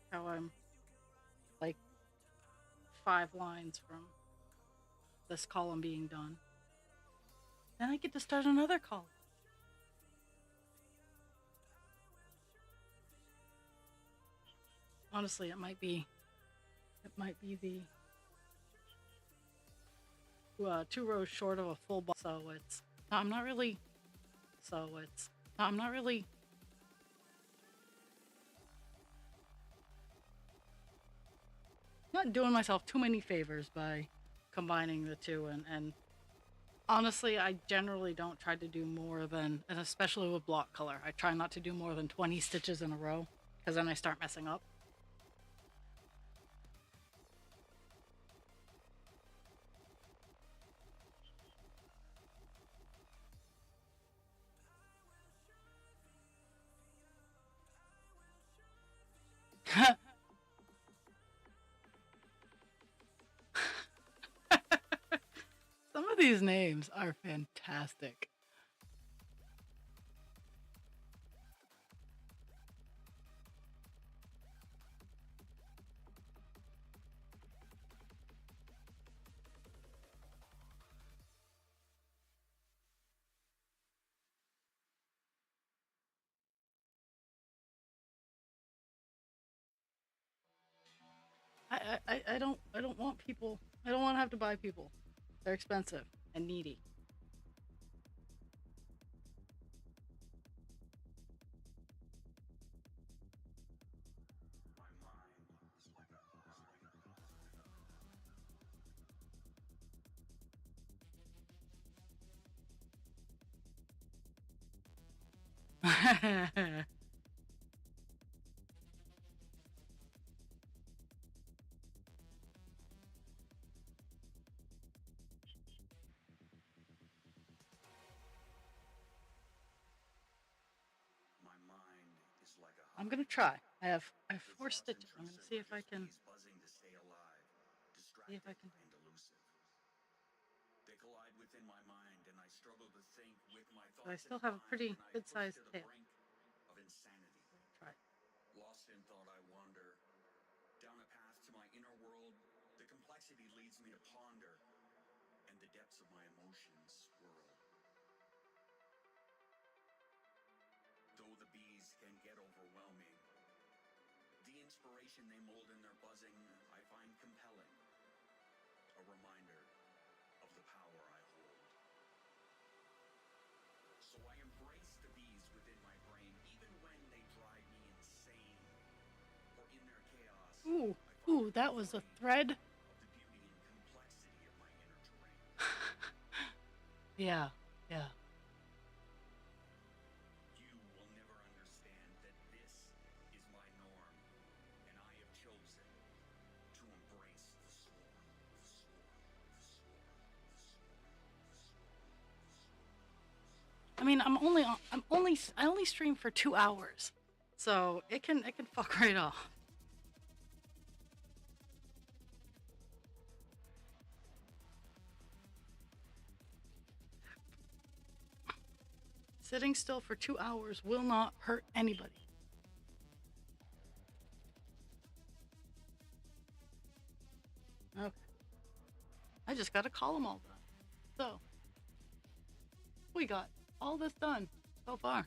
how I'm like 5 lines from this column being done. Then I get to start another column. Honestly, it might be the 2 rows short of a full bar. So it's I'm not really not doing myself too many favors by combining the two, and honestly, I generally don't try to do more than, and especially with block color, I try not to do more than 20 stitches in a row, because then I start messing up. Some of these names are fantastic. I don't want people. I don't want to have to buy people. They're expensive and needy. I'm gonna try. I have 4 stitches. I'm gonna see if I can. See if I can. But I still have a pretty good sized tail. Try. Lost in thought, I wander down a path to my inner world. The complexity leads me to ponder, and the depths of my emotions swirl. Though the bees can get overwhelming, the inspiration they mold in their buzzing I find compelling. A reminder of the power I hold. So I embrace the bees within my brain, even when they drive me insane. For in their chaos, Ooh, that was a thread. of the beauty and complexity of my inner terrain. Yeah. You will never understand that this is my norm, and I have chosen to embrace the swarm, the swarm, the swarm, the swarm, the swarm. I mean, I only stream for 2 hours, so it can fuck right off. Sitting still for 2 hours will not hurt anybody. Okay. I just got to call them all done. So, we got all this done so far.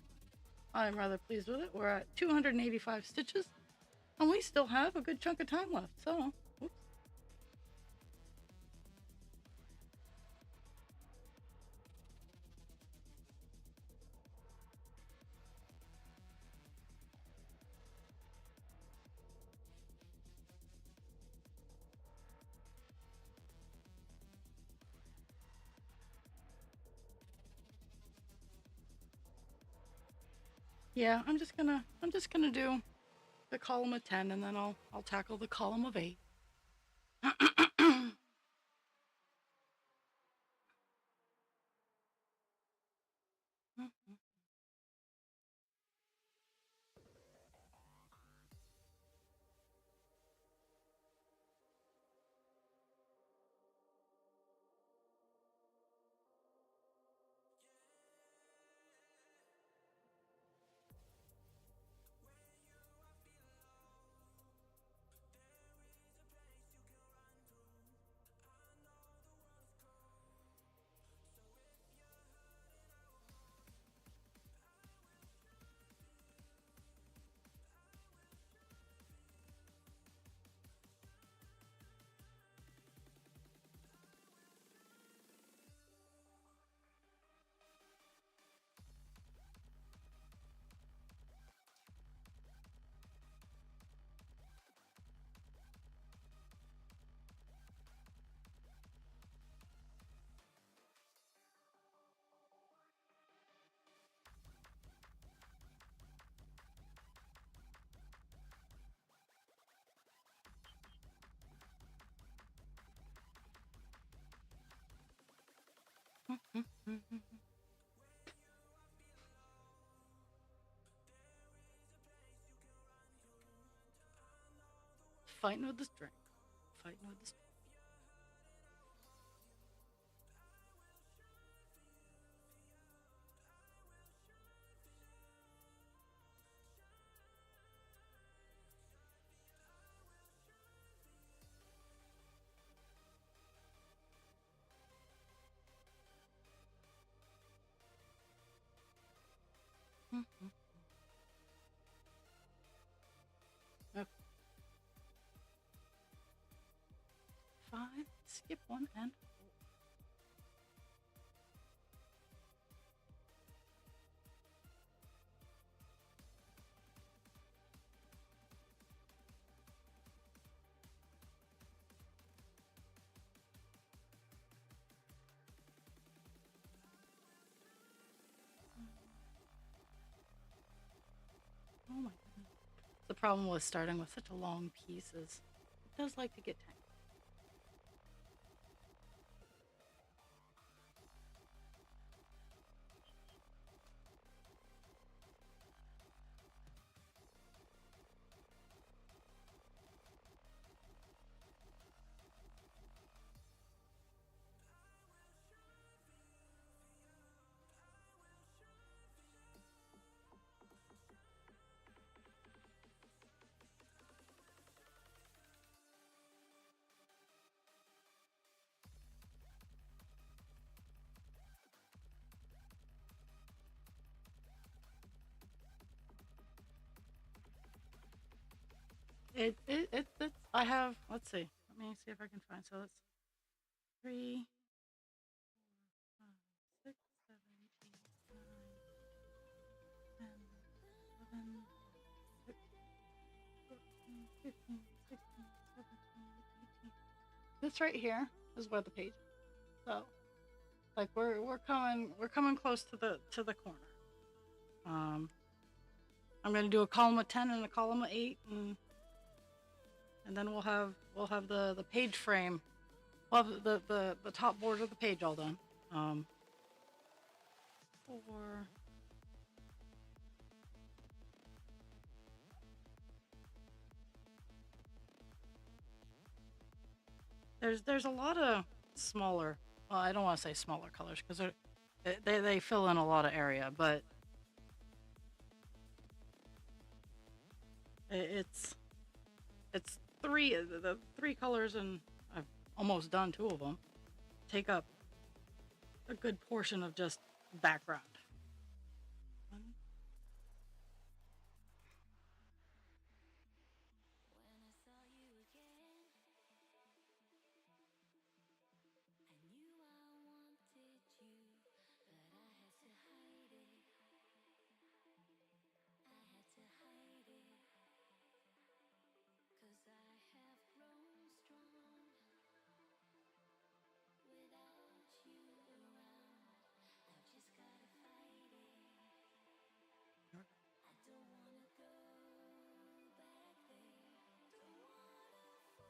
I'm rather pleased with it. We're at 285 stitches. And we still have a good chunk of time left, so. Oops. Yeah, I'm just gonna do the column of 10 and then I'll tackle the column of 8. Fighting with the string. Fighting with the string. Okay. 5, skip 1 and 4. Oh my goodness. The problem with starting with such a long piece is it does like to get tangled. It's, I have, let's see. Let me see if I can find. So it's 3, 4, 5, 6, 7, 8, 9, 10, 11, 14, 15, 16, 17, 18. This right here is where the page is. So like we're coming close to the corner. I'm gonna do a column of 10 and a column of 8 and then we'll have the page frame. We'll have the top border of the page all done. 4. There's a lot of smaller. Well, I don't want to say smaller colors because they fill in a lot of area, but it's 3 the 3 colors, and I've almost done 2 of them. Take up a good portion of just background.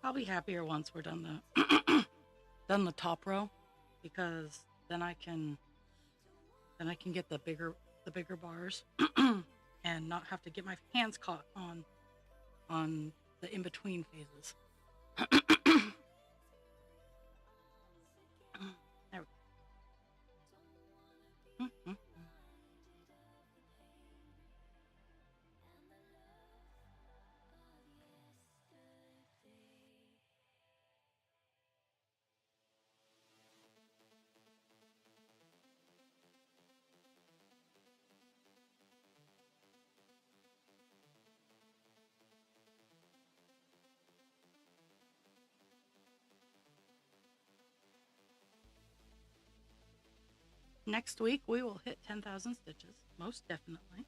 I'll be happier once we're done the done the top row, because then I can get the bigger bars and not have to get my hands caught on the in between phases. There we go. Next week we will hit 10,000 stitches, most definitely.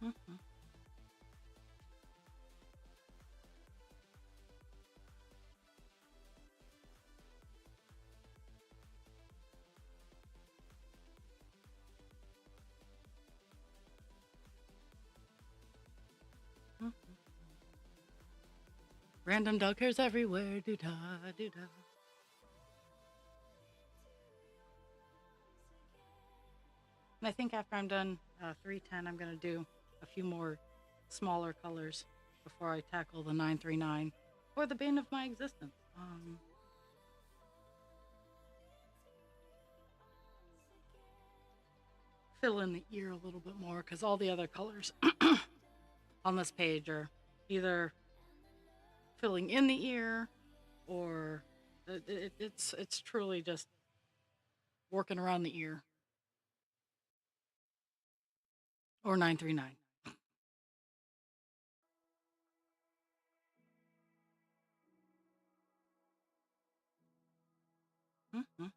Mm-hmm. Mm-hmm. Random dog hairs everywhere. Doo da, doo da. And I think after I'm done 310, I'm going to do a few more smaller colors before I tackle the 939 or the bane of my existence. Fill in the ear a little bit more because all the other colors on this page are either filling in the ear or it's truly just working around the ear or 939. Mm-hmm.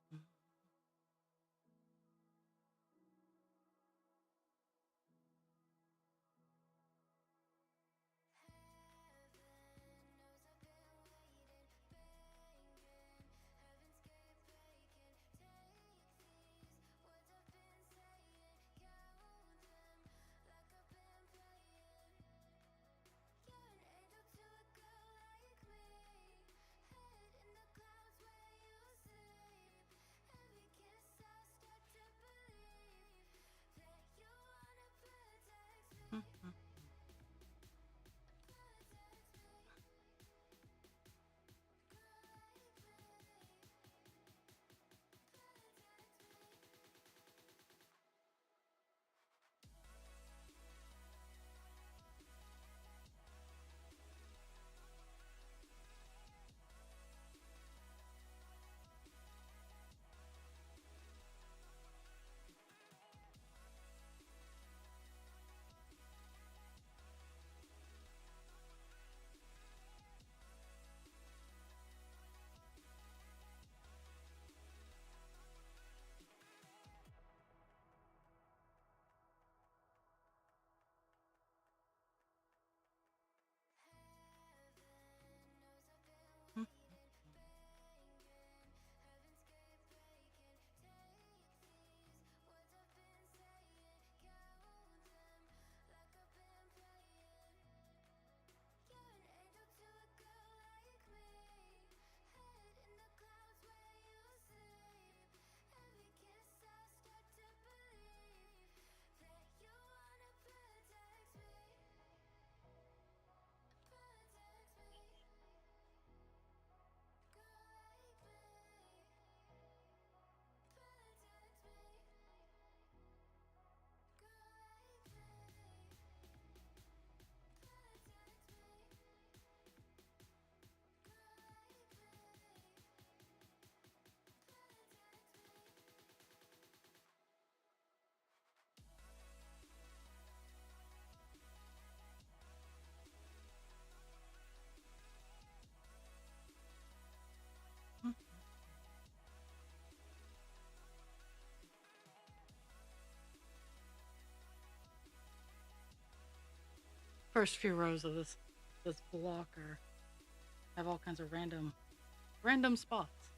first few rows of this block have all kinds of random spots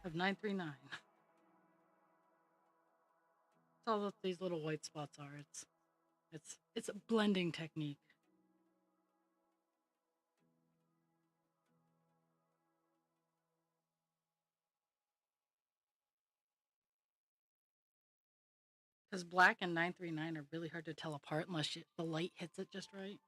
of 939. That's all that these little white spots are. It's a blending technique. Because black and 939 are really hard to tell apart unless the light hits it just right.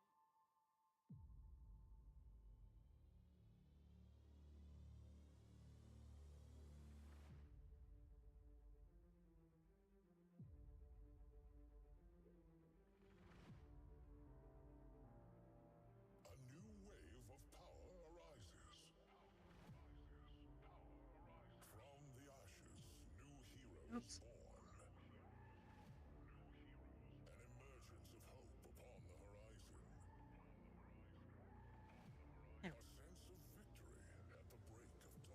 A new wave of power arises. From the ashes, new heroes Oops. born. An emergence of hope upon the horizon. There. A sense of victory at the break of dawn.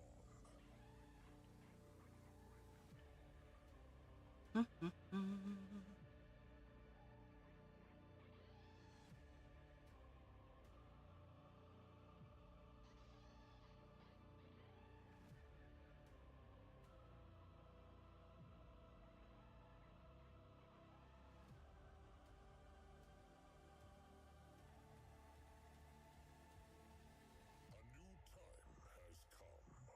A new time has come.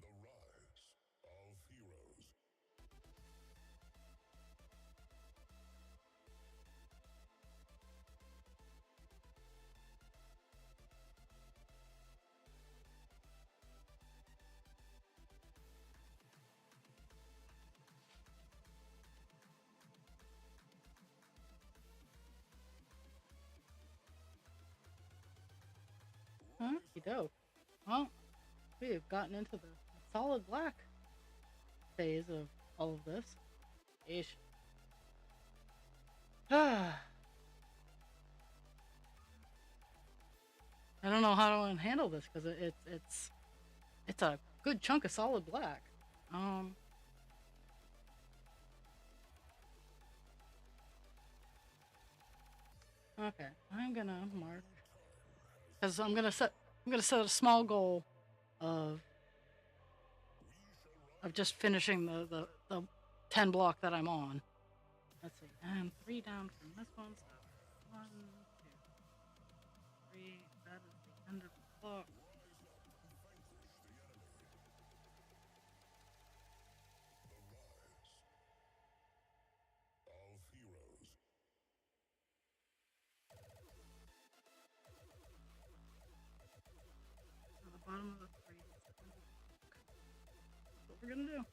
The rise of heroes. Okie doke. Well, we have gotten into the solid black phase of all of this. Ish. I don't know how to handle this because it's a good chunk of solid black. Okay, I'm gonna mark because I'm gonna set a small goal of just finishing the 10 block that I'm on. Let's see, and 3 down from this one. So 1, 2, 3. That is the end of the block. The rise of heroes. So the bottom of the 3 is the end of the block. That's what we're gonna do.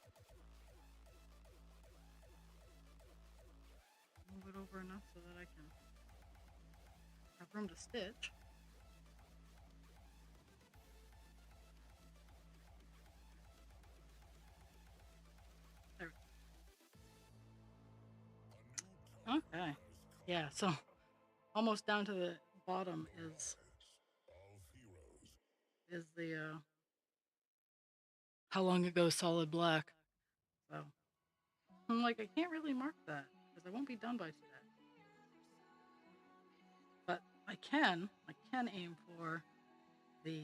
Move it over enough so that I can have room to stitch. There. Okay. Yeah, so almost down to the bottom is Of heroes. the how long ago solid black. So I'm like, I can't really mark that because I won't be done by today. But I can aim for the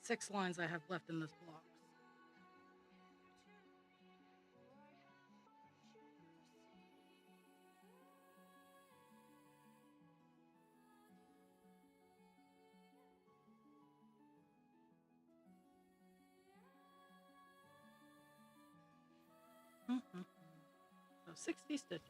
6 lines I have left in this block. So 60 stitches.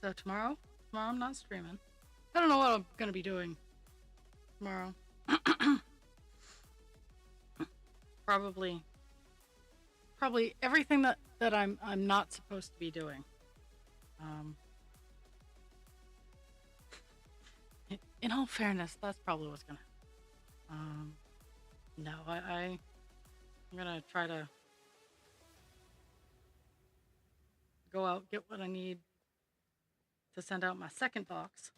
So tomorrow I'm not streaming. I don't know what I'm gonna be doing tomorrow. probably everything that I'm not supposed to be doing. Um, in all fairness, that's probably what's gonna happen. No, I'm gonna try to go out, get what I need to send out my second box.